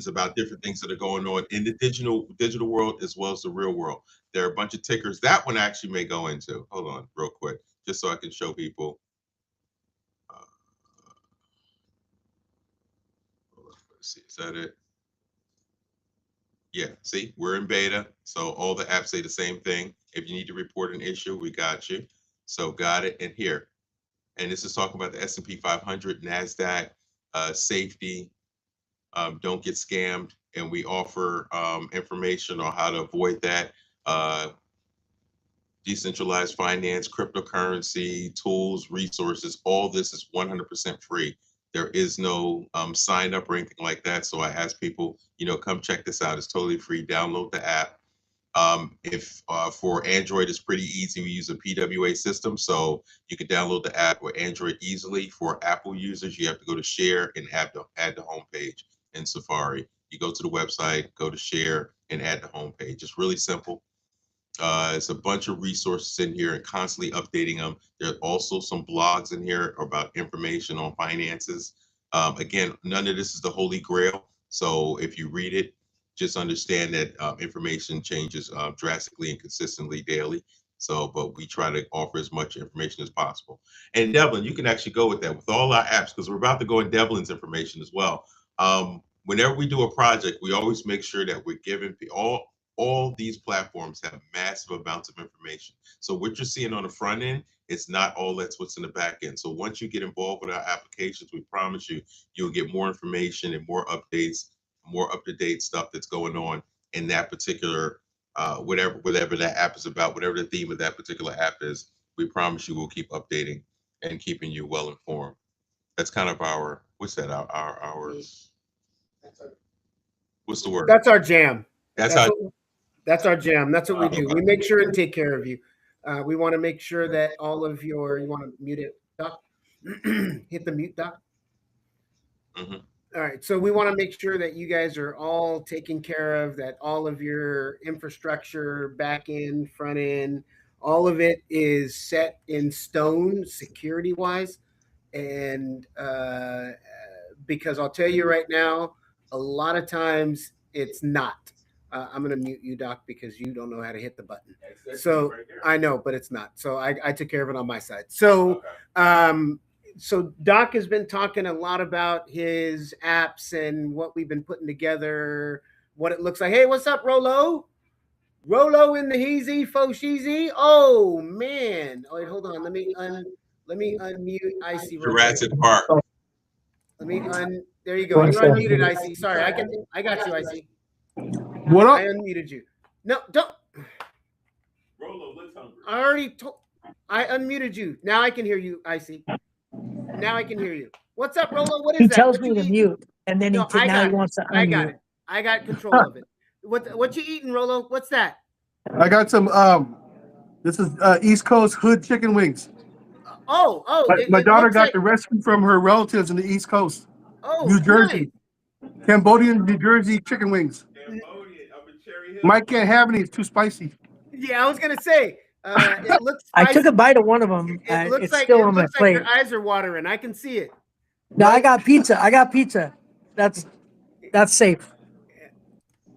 about different things that are going on in the digital world as well as the real world. There are a bunch of tickers. That one actually may go into. Hold on, real quick, just so I can show people. Let's see, is that it? Yeah, see, we're in beta, so all the apps say the same thing. If you need to report an issue, we got you. So got it, and here. And this is talking about the S&P 500, NASDAQ, safety, don't get scammed, and we offer information on how to avoid that. Decentralized finance, cryptocurrency, tools, resources, all this is 100% free. There is no sign up or anything like that. So I ask people, come check this out. It's totally free. Download the app. If for Android, it's pretty easy. We use a PWA system, so you can download the app with Android easily. For Apple users, you have to go to Share and add the home page in Safari. You go to the website, go to Share, and add the home page. It's really simple. It's a bunch of resources in here and constantly updating them. There are also some blogs in here about information on finances. Again, none of this is the holy grail. So if you read it, just understand that information changes drastically and consistently daily. So, but we try to offer as much information as possible. And Devlin, you can actually go with that with all our apps because we're about to go in Devlin's information as well. Whenever we do a project, we always make sure that we're giving all these platforms have massive amounts of information. So what you're seeing on the front end, it's not all that's what's in the back end. So once you get involved with our applications, we promise you'll get more information and more updates, more up-to-date stuff that's going on in that particular, whatever that app is about, whatever the theme of that particular app is. We promise you we'll keep updating and keeping you well informed. That's kind of our, what's that? What's the word? That's our jam. That's our jam. That's what we do. We make sure and take care of you. We want to make sure that all of you want to mute it, Doc? Hit the mute, Doc. Mm-hmm. All right. So we want to make sure that you guys are all taken care of, that all of your infrastructure, back end, front end, all of it is set in stone security wise. And because I'll tell you right now, a lot of times it's not. I'm going to mute you, Doc, because you don't know how to hit the button. So I know, but it's not. So I took care of it on my side. So, so Doc has been talking a lot about his apps and what we've been putting together, what it looks like. Hey, what's up, Rolo? Rolo in the heezy, fosheezy. Oh man. Oh, wait, hold on. Let me unmute Icy. Jurassic Park. Let me there you go. You're unmuted, Icy. Sorry, I got you, Icy. What I up? unmuted you. No, don't. Rolo looks hungry. I already told. I unmuted you. Now I can hear you, Icy. Now I can hear you. What's up, Rolo? What is He that? tells What me you to eating? mute, and then No, I now got he it. wants to I got unmute. it. I got control of it. What you eating, Rolo? What's that? I got some. This is East Coast hood chicken wings. Oh, My it daughter looks got like. the recipe from her relatives in the East Coast, Oh, New Jersey, nice. Cambodian, New Jersey chicken wings. Cambodian up in Cherry Hill. Mike can't have any; it's too spicy. Yeah, I was gonna say. It looks I spicy. took a bite of one of them. It's still on my plate. Your eyes are watering. I can see it. No, I got pizza. I got pizza. That's safe.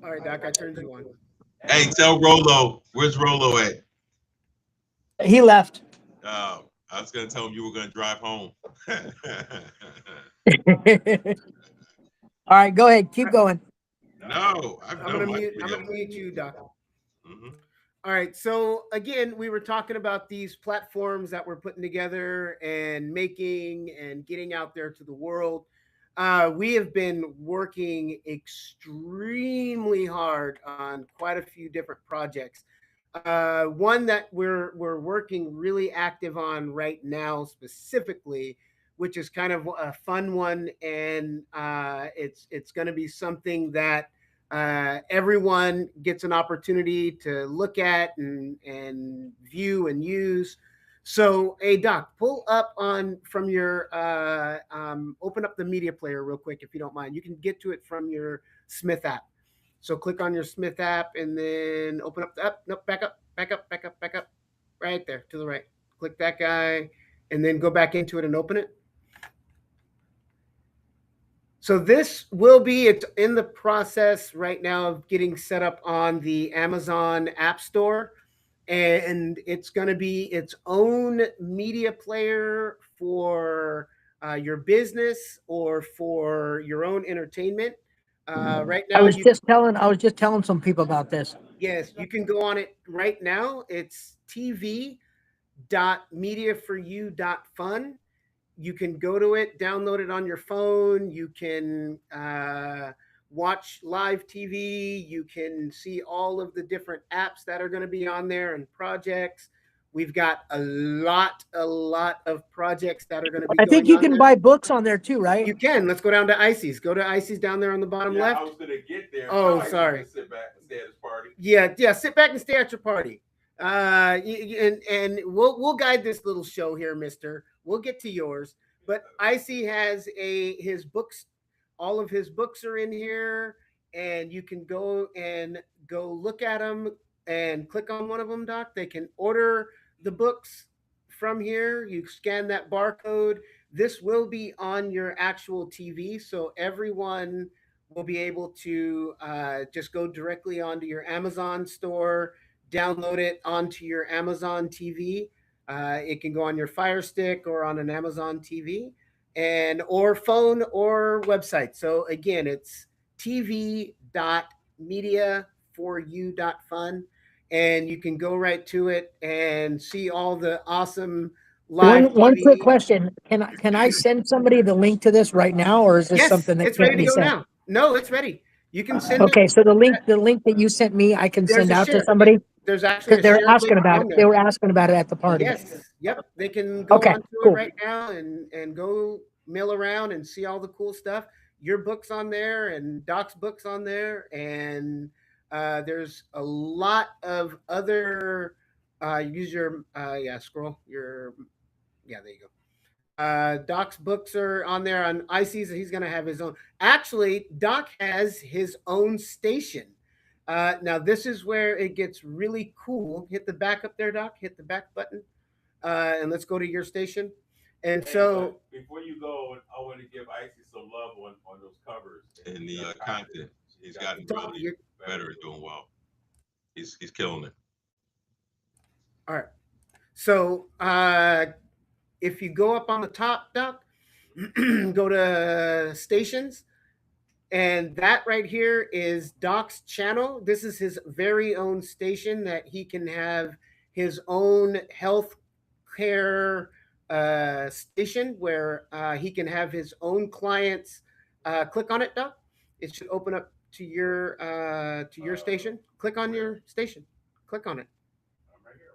All right, Doc. I turned you on. Hey, tell Rolo, where's Rolo at? He left. I was gonna tell him you were gonna drive home. All right, go ahead. Keep going. No, I've I'm done gonna my mute. I'm video. gonna mute you, Doc. Mhm. All right. So again, we were talking about these platforms that we're putting together and making and getting out there to the world. We have been working extremely hard on quite a few different projects. One that we're working really active on right now, specifically, which is kind of a fun one, and it's going to be something that everyone gets an opportunity to look at and view and use. So, hey Doc, pull up on from your open up the media player real quick if you don't mind. You can get to it from your Smith app. So click on your Smith app and then open up the up. Nope, back up, back up, back up, back up. Right there to the right. Click that guy and then go back into it and open it. So this will be it's in the process right now of getting set up on the Amazon App Store, and it's going to be its own media player for your business or for your own entertainment. Right I now, was just telling some people about this. yes, you can go on it right now. It's tv.mediaforyou.fun. You can go to it, download it on your phone. You can watch live TV. You can see all of the different apps that are going to be on there and projects. We've got a lot of projects that are going to be I going think you on can there. buy books on there too, right? You can. Let's go down to Icy's. Go to Icy's down there on the bottom Yeah, left. I was gonna get there. Oh, I was sorry. gonna sit back and stay at his party. Yeah. Sit back and stay at your party. And we'll guide this little show here, Mister. We'll get to yours. But Icy has his books. All of his books are in here, and you can go look at them and click on one of them, Doc. They can order the books from here. You scan that barcode. This will be on your actual TV, so everyone will be able to just go directly onto your Amazon store, download it onto your Amazon TV. It can go on your Fire Stick or on an Amazon TV and or phone or website. So again, it's tv.mediaforyou.fun, and you can go right to it and see all the awesome live One TV. quick question: Can I send somebody the link to this right now, or is this Yes, something that it's can't ready to be go sent? now. No, it's ready. You can send it. Okay, so the link that you sent me, I can There's send a out to share. somebody There's actually because a they're share asking link about on it. there. They were asking about it at the party. Yes. Yep. They can go Okay, onto cool. it right now and go mill around and see all the cool stuff. Your book's on there and Doc's book's on there. And there's a lot of other use your scroll your there you go. Doc's books are on there on Icy's. He's going to have his own. Actually, Doc has his own station. Now, this is where it gets really cool. Hit the back up there, Doc. Hit the back button. And let's go to your station. And so, before you go, I want to give Icy some love on those covers And the content, he's gotten really better at doing well. He's killing it. all right. So, if you go up on the top, Doc, go to stations. And that right here is Doc's channel. This is his very own station that he can have his own health care station where he can have his own clients. Click on it, Doc. It should open up to your station. Click on your station. Click on it. I'm right here.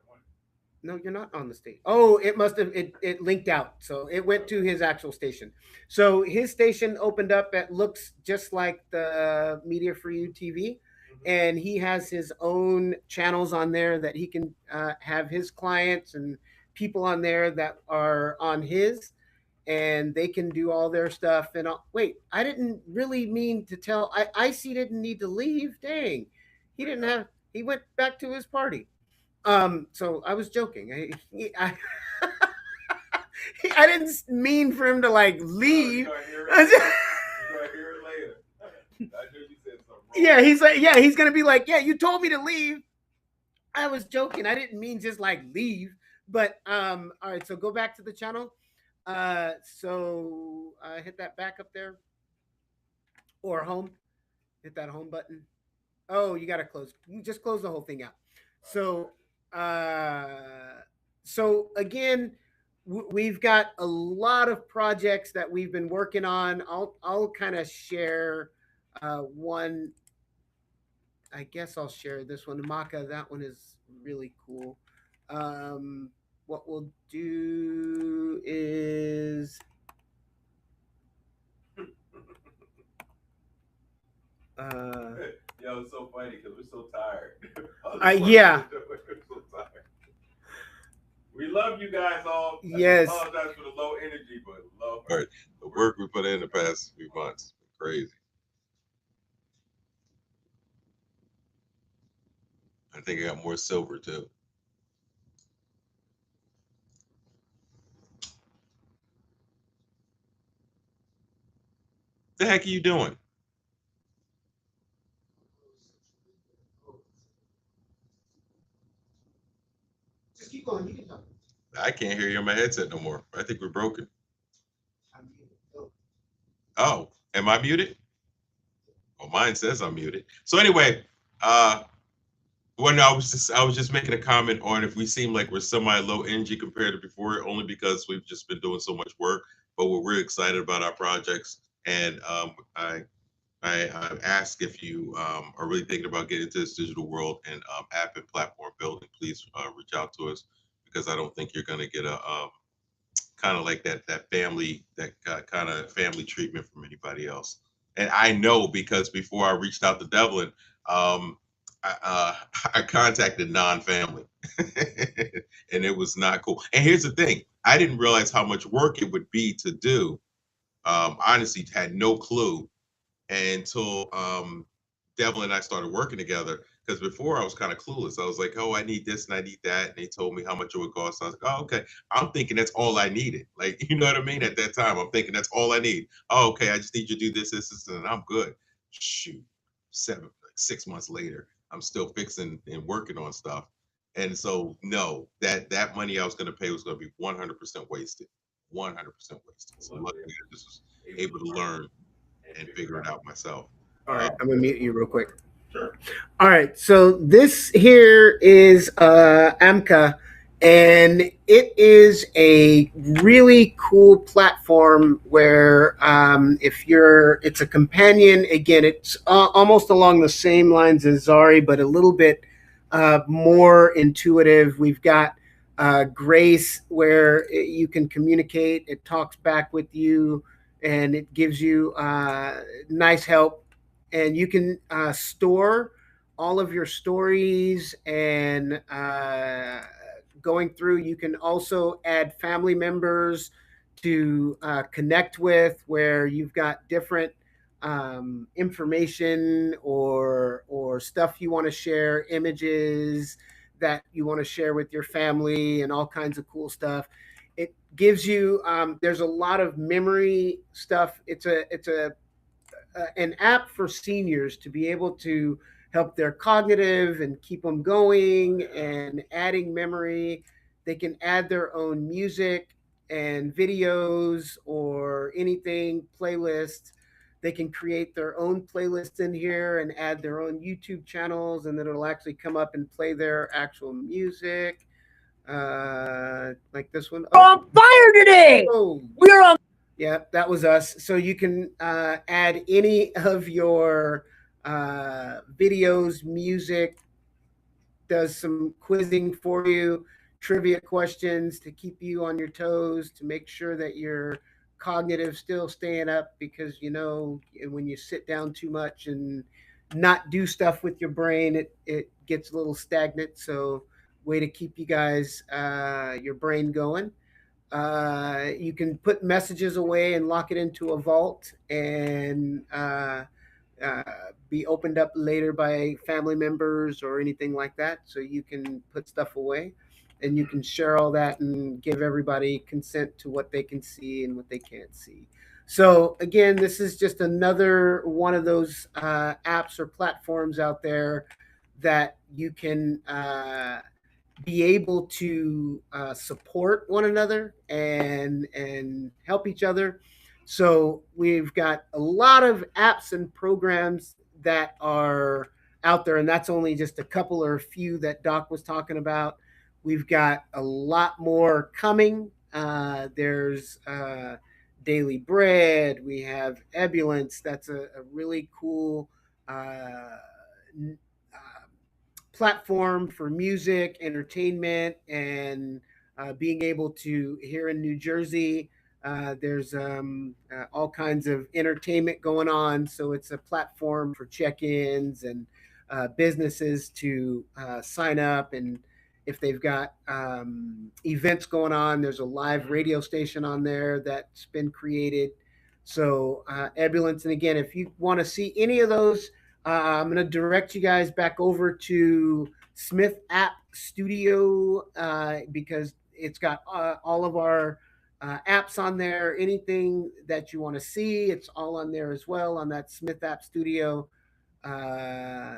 No, you're not on the station. Oh, it must have it linked out. So it went to his actual station. So his station opened up at looks just like the Media for You TV. And he has his own channels on there that he can have his clients and people on there that are on his, and they can do all their stuff. And wait, I didn't really mean to tell. Icy didn't need to leave. Dang, he didn't have. He went back to his party. So I was joking. I didn't mean for him to like leave. You're gonna hear it later. I knew you said something wrong. Yeah, he's like, yeah, he's gonna be like, yeah, you told me to leave. I was joking. I didn't mean just like leave. But all right, so go back to the channel. So hit that back up there or home. Hit that home button. Oh, you gotta close. You just close the whole thing out. So so again, we've got a lot of projects that we've been working on. I'll kind of share one. I guess I'll share this one. Maka, that one is really cool. What we'll do is Yo, it's so funny because we're so tired. Yeah. We're so tired. We love you guys all. Yes. I apologize for the low energy, but love. All right. The work we put in the past few months, crazy. I think I got more silver too. The heck are you doing? just keep going. You can talk. I can't hear you on my headset no more. I think we're broken. Oh, am I muted? Well, mine says I'm muted. So anyway, well, no, I was just making a comment on if we seem like we're semi low energy compared to before, only because we've just been doing so much work. But we're really excited about our projects, and I ask if you are really thinking about getting into this digital world and app and platform building, please reach out to us, because I don't think you're going to get a kind of like that family, that kind of family treatment from anybody else. And I know because before I reached out to Devlin, I contacted non-family, and it was not cool. And here's the thing: I didn't realize how much work it would be to do. Honestly, had no clue until Devlin and I started working together. Because before I was kind of clueless. I was like, oh, I need this and I need that. And they told me how much it would cost. I was like, oh, okay. I'm thinking that's all I needed. Like, you know what I mean? At that time, I'm thinking that's all I need. Oh, okay. I just need you to do this, and I'm good. Shoot, 6 months later, I'm still fixing and working on stuff. And so, no, that money I was going to pay was going to be 100% wasted. 100% wasted. So luckily, I just was able to learn and figure it out myself. All right, I'm gonna mute you real quick. Sure. All right, so this here is Amka, and it is a really cool platform where it's a companion. Again, it's almost along the same lines as Zari, but a little bit more intuitive. We've got Grace, where you can communicate. It talks back with you, and it gives you nice help. And you can store all of your stories and going through. You can also add family members to connect with, where you've got different information or stuff you want to share, images that you want to share with your family, and all kinds of cool stuff. It gives you there's a lot of memory stuff. It's an app for seniors to be able to help their cognitive and keep them going and adding memory. They can add their own music and videos or anything, playlists. They can create their own playlist in here and add their own YouTube channels, and then it'll actually come up and play their actual music. like this one. We're on fire today. Oh, We're on. yeah, that was us. So you can add any of your videos, music, does some quizzing for you, trivia questions to keep you on your toes, to make sure that your cognitive still staying up, because when you sit down too much and not do stuff with your brain, it gets a little stagnant. So way to keep you guys your brain going. You can put messages away and lock it into a vault, and uh, be opened up later by family members or anything like that. So you can put stuff away, and you can share all that and give everybody consent to what they can see and what they can't see. So again, this is just another one of those apps or platforms out there that you can be able to support one another and help each other. So we've got a lot of apps and programs that are out there, and that's only just a couple or a few that Doc was talking about. We've got a lot more coming. There's Daily Bread. We have Ebulance. That's a really cool platform for music, entertainment, and being able to, here in New Jersey, there's all kinds of entertainment going on. So it's a platform for check ins and businesses to sign up. And if they've got events going on, there's a live radio station on there that's been created. So, Ebulance. And again, if you want to see any of those, I'm going to direct you guys back over to Smith App Studio because it's got all of our apps on there. Anything that you want to see, it's all on there as well on that Smith App Studio. Uh,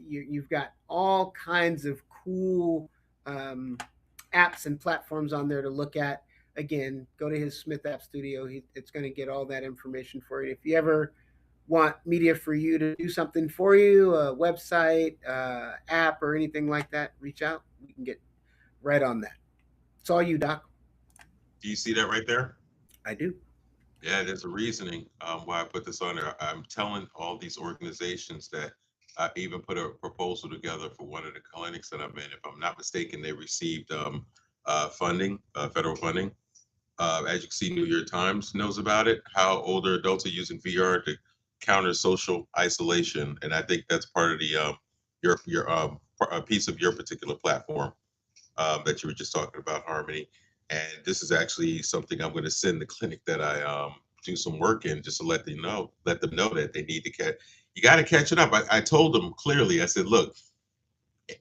you've got all kinds of cool apps and platforms on there to look at. Again, go to his Smith App Studio. It's going to get all that information for you. If you ever want media for you to do something for you, a website, app, or anything like that, reach out. We can get right on that. It's all you, Doc. Do you see that right there? I do. Yeah, there's a reasoning why I put this on there. I'm telling all these organizations that I even put a proposal together for one of the clinics that I'm in. If I'm not mistaken, they received funding, federal funding. As you can see, New York Times knows about it, how older adults are using VR to counter social isolation. And I think that's part of the a piece of your particular platform that you were just talking about, Harmony. And this is actually something I'm going to send the clinic that I do some work in, just to let them know that they need to catch. You got to catch it up. I told them clearly. I said, look,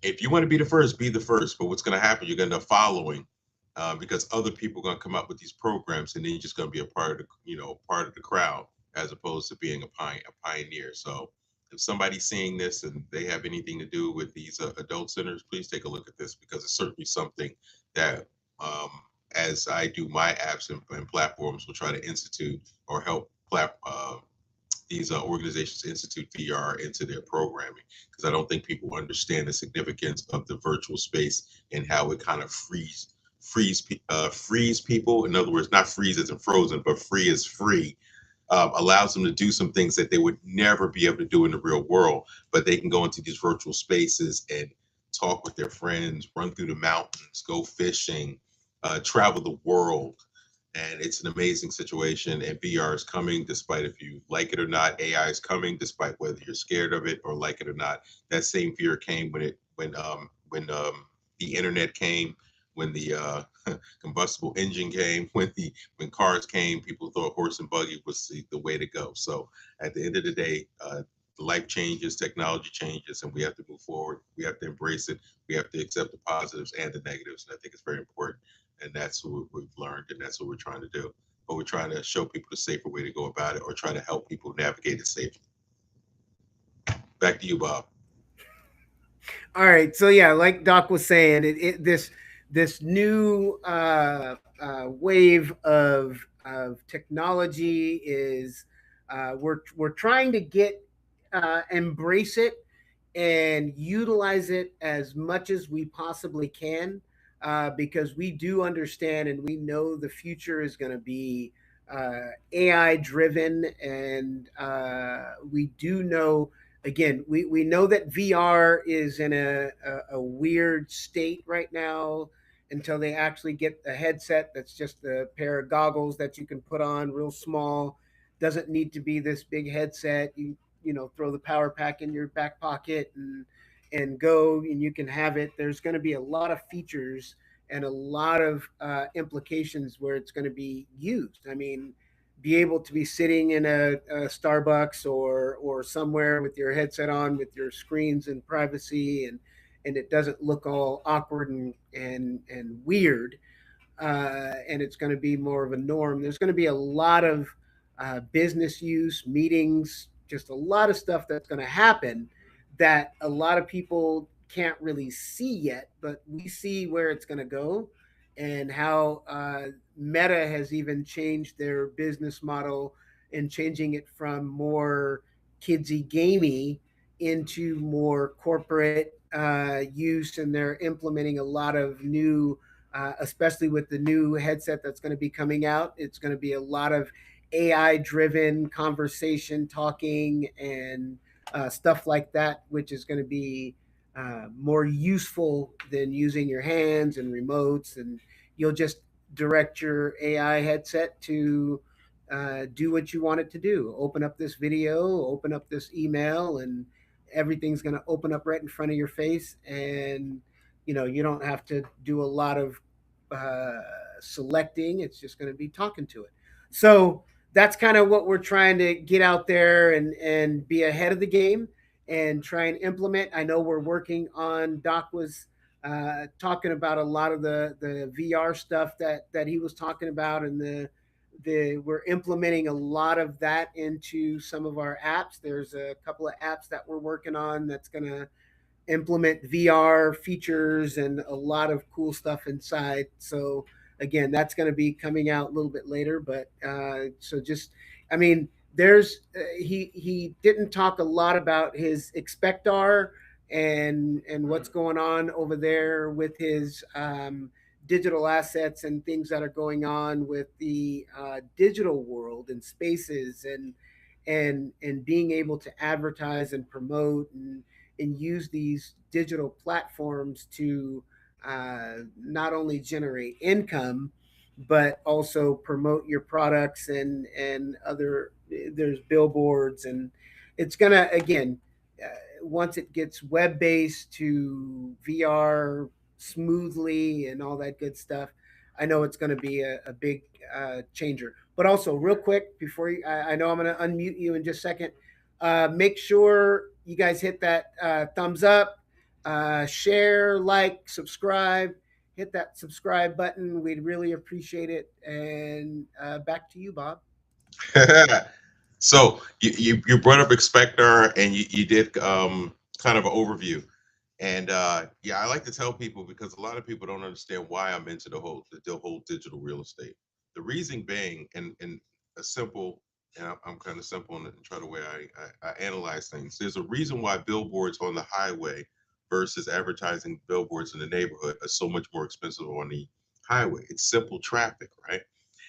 if you want to be the first, be the first. But what's going to happen? You're going to end up following because other people are going to come up with these programs, and then you're just going to be a part of part of the crowd as opposed to being a pioneer. So if somebody's seeing this and they have anything to do with these adult centers, please take a look at this because it's certainly something that, as I do my apps and platforms, will try to institute or help these organizations institute VR into their programming because I don't think people understand the significance of the virtual space and how it kind of frees people. In other words, not freeze as in frozen, but free as free. Allows them to do some things that they would never be able to do in the real world, but they can go into these virtual spaces and talk with their friends, run through the mountains, go fishing, travel the world. And it's an amazing situation. And VR is coming, despite if you like it or not. AI is coming, despite whether you're scared of it or like it or not. That same fear came when the internet came, when the combustible engine came, when cars came. People thought horse and buggy was the way to go. So at the end of the day, life changes, technology changes, and we have to move forward. We have to embrace it. We have to accept the positives and the negatives. And I think it's very important. And that's what we've learned, and that's what we're trying to do. But we're trying to show people the safer way to go about it, or try to help people navigate it safely. Back to you, Bob. All right. So yeah, like Doc was saying, this new wave of technology is we're trying to get embrace it and utilize it as much as we possibly can. because we do understand and we know the future is going to be AI driven, and we do know. Again, we know that VR is in a weird state right now until they actually get a headset that's just a pair of goggles that you can put on real small. Doesn't need to be this big headset. You throw the power pack in your back pocket and go, and you can have it. There's going to be a lot of features and a lot of implications where it's going to be used. I mean, be able to be sitting in a Starbucks or somewhere with your headset on with your screens and privacy, and it doesn't look all awkward and weird, and it's going to be more of a norm. There's going to be a lot of business use, meetings, just a lot of stuff that's going to happen that a lot of people can't really see yet, but we see where it's going to go and how Meta has even changed their business model and changing it from more kidsy gamey into more corporate use, and they're implementing a lot of new especially with the new headset that's going to be coming out. It's going to be a lot of AI driven conversation, talking, and stuff like that, which is going to be more useful than using your hands and remotes. And you'll just direct your AI headset to do what you want it to do. Open up this video, open up this email, and everything's going to open up right in front of your face. And you don't have to do a lot of uh, selecting. It's just going to be talking to it. So that's kind of what we're trying to get out there and be ahead of the game and try and implement. I know we're working on. Doc was talking about a lot of the VR stuff that he was talking about, and the we're implementing a lot of that into some of our apps. There's a couple of apps that we're working on that's going to implement VR features and a lot of cool stuff inside. So again, that's going to be coming out a little bit later. But so just, I mean, he didn't talk a lot about his Expectar and what's going on over there with his digital assets and things that are going on with the digital world and spaces and being able to advertise and promote and use these digital platforms to not only generate income but also promote your products and other. There's billboards, and it's gonna again once it gets web based to VR smoothly and all that good stuff. I know it's going to be a big changer. But also, real quick, before I know I'm going to unmute you in just a second. Make sure you guys hit that thumbs up, share, like, subscribe. Hit that subscribe button. We'd really appreciate it. And back to you, Bob. So you brought up Expector and you did kind of an overview. And yeah, I like to tell people because a lot of people don't understand why I'm into the whole digital real estate. The reason being, and a simple, and I'm kind of simple and try the way I analyze things. There's a reason why billboards on the highway versus advertising billboards in the neighborhood are so much more expensive on the highway. It's simple traffic, right?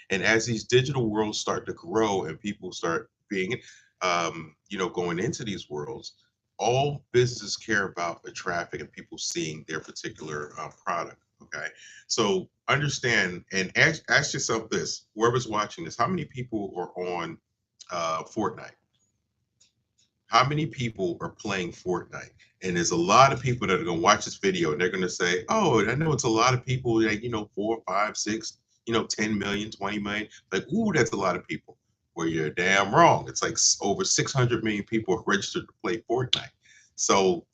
And as these digital worlds start to grow and people start being, going into these worlds, all businesses care about the traffic and people seeing their particular product. Okay, so understand and ask yourself this: whoever's watching this, how many people are on Fortnite? How many people are playing Fortnite? And there's a lot of people that are going to watch this video and they're going to say, oh, I know it's a lot of people, like, 4, 5, 6, 10 million, 20 million. Like, ooh, that's a lot of people. Well, you're damn wrong. It's like over 600 million people are registered to play Fortnite. So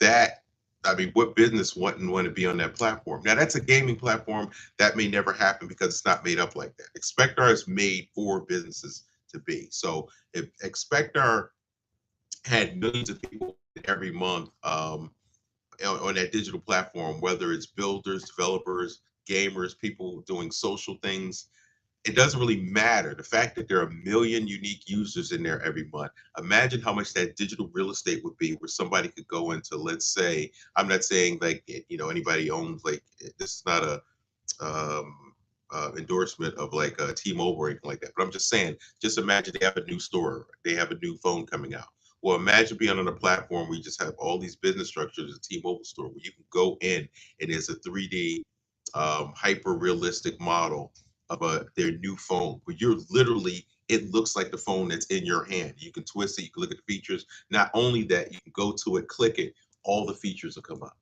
what business wouldn't want to be on that platform? Now, that's a gaming platform. That may never happen because it's not made up like that. Expectar is made for businesses to be. So if Expectar had millions of people every month on that digital platform, whether it's builders, developers, gamers, people doing social things. It doesn't really matter. The fact that there are a million unique users in there every month. Imagine how much that digital real estate would be where somebody could go into, let's say, I'm not saying like, anybody owns like, this is not endorsement of like T-Mobile or anything like that. But I'm just saying, just imagine they have a new store, they have a new phone coming out. Well, imagine being on a platform where you just have all these business structures, a T-Mobile store, where you can go in and there's a 3D hyper realistic model of their new phone, where you're literally, it looks like the phone that's in your hand. You can twist it, you can look at the features. Not only that, you can go to it, click it, all the features will come up,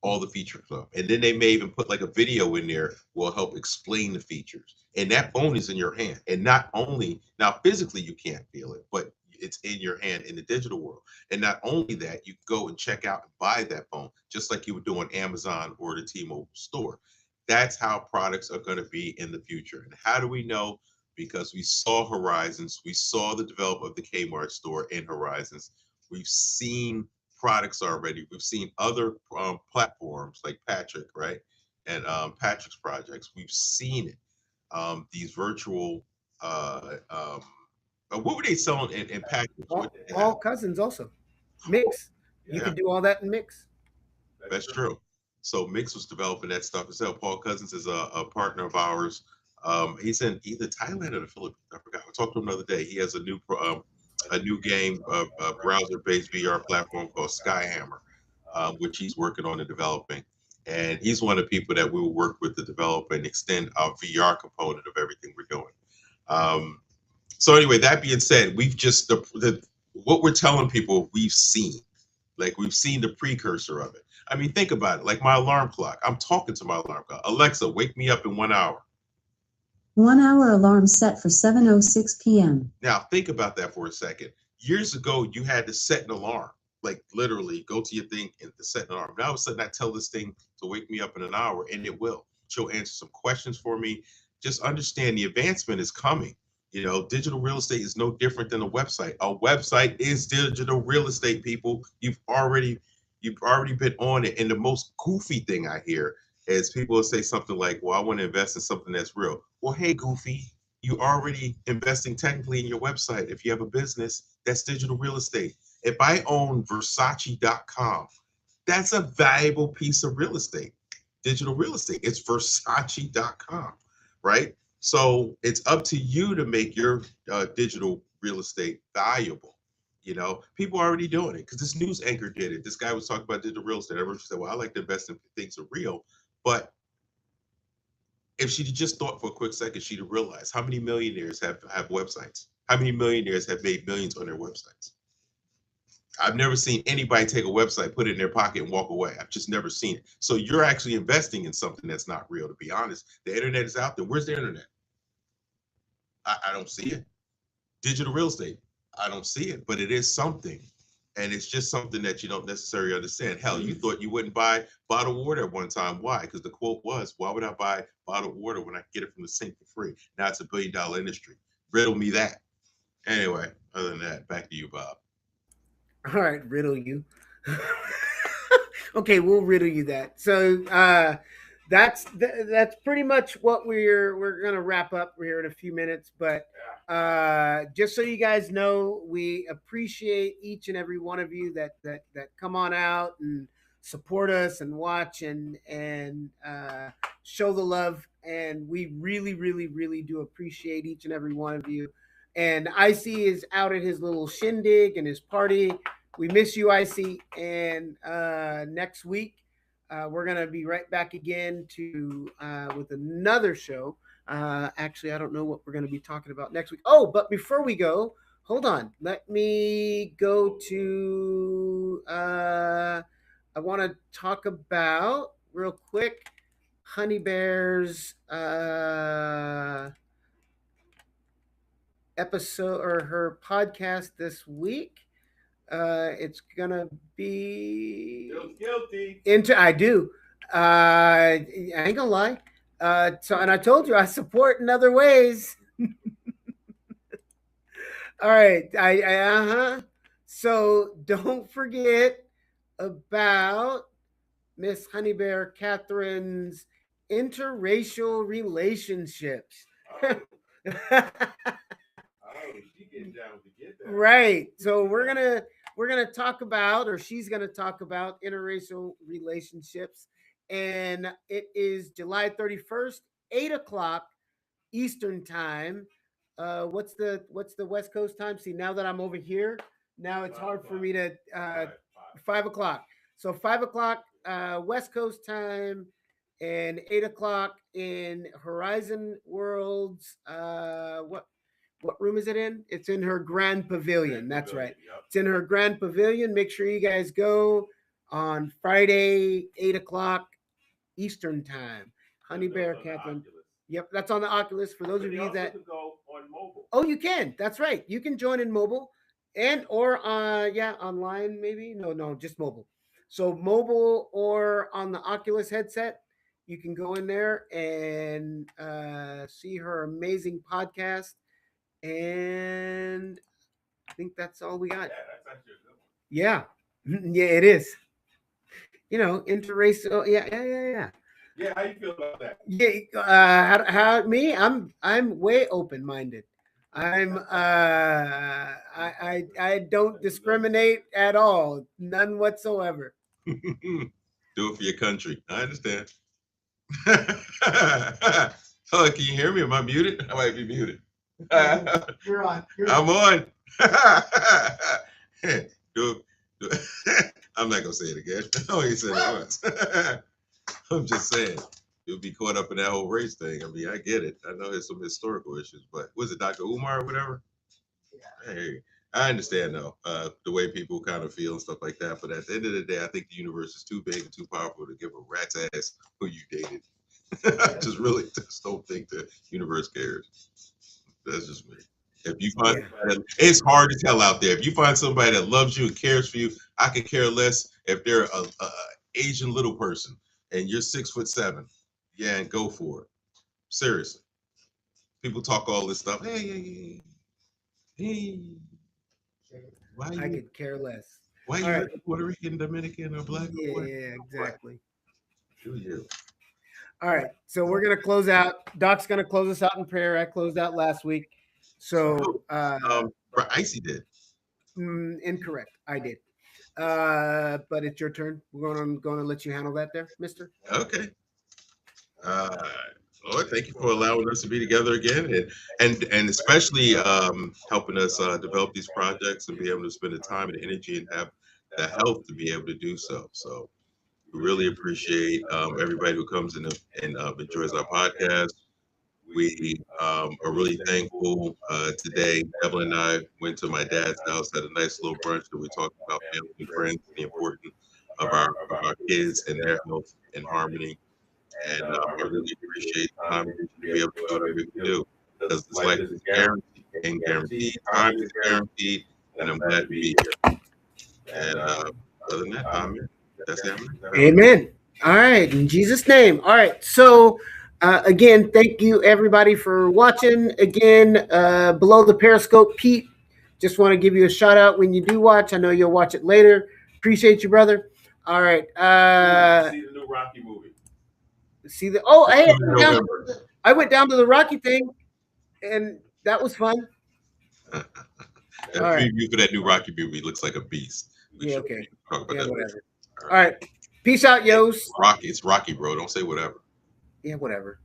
all the features up. And then they may even put like a video in there will help explain the features. And that phone is in your hand. And not only now physically you can't feel it, but it's in your hand in the digital world. And not only that, you go and check out and buy that phone just like you would do on Amazon or the T-Mobile store. That's how products are going to be in the future. And how do we know? Because we saw Horizons, we saw the development of the Kmart store in Horizons. We've seen products already. We've seen other platforms like Patrick, right? And Patrick's projects. We've seen it. These virtual, what were they selling in Patrick's? All cousins also. Mix. You Yeah, could do all that in Mix. that's true. So Mix was developing that stuff as well. Paul Cousins is a partner of ours. He's in either Thailand or the Philippines. I forgot. I talked to him the other day. He has a new game, browser-based VR platform called Skyhammer, which he's working on and developing. And he's one of the people that we will work with to develop and extend our VR component of everything we're doing. So anyway, that being said, we've just what we're telling people we've seen. Like we've seen the precursor of it. I mean, think about it. Like my alarm clock. I'm talking to my alarm clock. Alexa, wake me up in 1 hour. 1 hour alarm set for 7:06 p.m. Now think about that for a second. Years ago, you had to set an alarm. Like literally go to your thing and set an alarm. Now all of a sudden I tell this thing to wake me up in an hour and it will. She'll answer some questions for me. Just understand the advancement is coming. You know, digital real estate is no different than a website. A website is digital real estate, people. You've already been on it. And the most goofy thing I hear is people will say something like, well, I want to invest in something that's real. Well, hey, goofy, you already investing technically in your website. If you have a business, that's digital real estate. If I own Versace.com, that's a valuable piece of real estate, digital real estate. It's Versace.com, right? So it's up to you to make your digital real estate valuable. You know, people are already doing it because this news anchor did it. This guy was talking about digital real estate. Everyone said, well, I like to invest in things that are real. But if she'd just thought for a quick second, she'd have realized how many millionaires have websites. How many millionaires have made millions on their websites? I've never seen anybody take a website, put it in their pocket, and walk away. I've just never seen it. So you're actually investing in something that's not real, to be honest. The internet is out there. Where's the internet? I don't see it. Digital real estate, I don't see it, but it is something. And it's just something that you don't necessarily understand. Hell, you thought you wouldn't buy bottled water at one time. Why? Because the quote was, why would I buy bottled water when I get it from the sink for free? Now it's $1 billion industry. Riddle me that. Anyway, other than that, back to you, Bob. All right, riddle you. Okay, we'll riddle you that. So that's pretty much what we're gonna wrap up here in a few minutes. But just so you guys know, we appreciate each and every one of you that come on out and support us and watch and show the love. And we really, really, really do appreciate each and every one of you. And Icy is out at his little shindig and his party. We miss you, Icy. And next week, we're gonna be right back again to with another show. Actually, I don't know what we're gonna be talking about next week. Oh, but before we go, hold on. Let me go to. I want to talk about real quick. Honey Bear's episode or her podcast this week. It's gonna be Guilty. into. I do. I ain't gonna lie. So, and I told you I support in other ways. All right. I uh-huh. So don't forget about Miss Honeybear Catherine's interracial relationships. Oh, she getting down to get that. Right. So we're gonna talk about, or she's gonna talk about interracial relationships and it is July 31st, 8 o'clock Eastern time. What's the West Coast time? See, now that I'm over here, now it's hard for me to 5 o'clock. So 5 o'clock West Coast time, and 8 o'clock in Horizon Worlds. What room is it in? It's in her Grand Pavilion. That's right. It's in her Grand Pavilion. Make sure you guys go on Friday, 8 o'clock Eastern time. Honey Bear, Catherine. Yep, that's on the Oculus. For those of you that go on mobile. Oh, you can. That's right. You can join in mobile and or online maybe. No, just mobile. So mobile or on the Oculus headset, you can go in there and see her amazing podcast. And I think that's all we got. Yeah, that's actually a good one. Yeah. Yeah, it is. Interracial. Yeah. Yeah, how you feel about that? Yeah, how me? I'm way open minded. I'm I don't discriminate at all, none whatsoever. Do it for your country. I understand. Oh, can you hear me? Am I muted? I might be muted. You're on. I'm on. do it. I'm not gonna say it again. I only said it once. I'm just saying, you'll be caught up in that whole race thing. I mean, I get it. I know there's some historical issues, but was it Dr. Umar or whatever? Yeah. Hey, I understand though, the way people kind of feel and stuff like that. But at the end of the day, I think the universe is too big and too powerful to give a rat's ass who you dated. Just don't think the universe cares. That's just me. If you find it's hard to tell out there. If you find somebody that loves you and cares for you, I could care less if they're a Asian little person and you're 6'7". Yeah, and go for it. Seriously. People talk all this stuff. Hey. Why I could care less. Why you right. Puerto Rican, Dominican, or black? Yeah, exactly. Do you? All right, so we're gonna close out. Doc's gonna close us out in prayer. I closed out last week, so Icy did. Incorrect. I did, but it's your turn. We're going to let you handle that, there, Mister. Okay. Lord, thank you for allowing us to be together again, and especially helping us develop these projects and be able to spend the time and energy and have the health to be able to do so. So. We really appreciate everybody who comes in and enjoys our podcast. We are really thankful. Today, Evelyn and I went to my dad's house, had a nice little brunch, and we talked about family and friends and the importance of our kids and their health and harmony. And I really appreciate the time to be able to do whatever we can do. Because this life is guaranteed, time is guaranteed, and I'm glad to be here. And other than that, amen. Amen. All right, in Jesus' name. All right, so again, thank you everybody for watching. Again, below the Periscope, Pete, just want to give you a shout out when you do watch. I know you'll watch it later. Appreciate you, brother. All right. See the new Rocky movie. I went down to the Rocky thing, and that was fun. That preview for that new Rocky movie looks like a beast. Okay. Talk about that whatever. All right. Peace out, yos. Rocky, it's Rocky, bro. Don't say whatever. Yeah, whatever.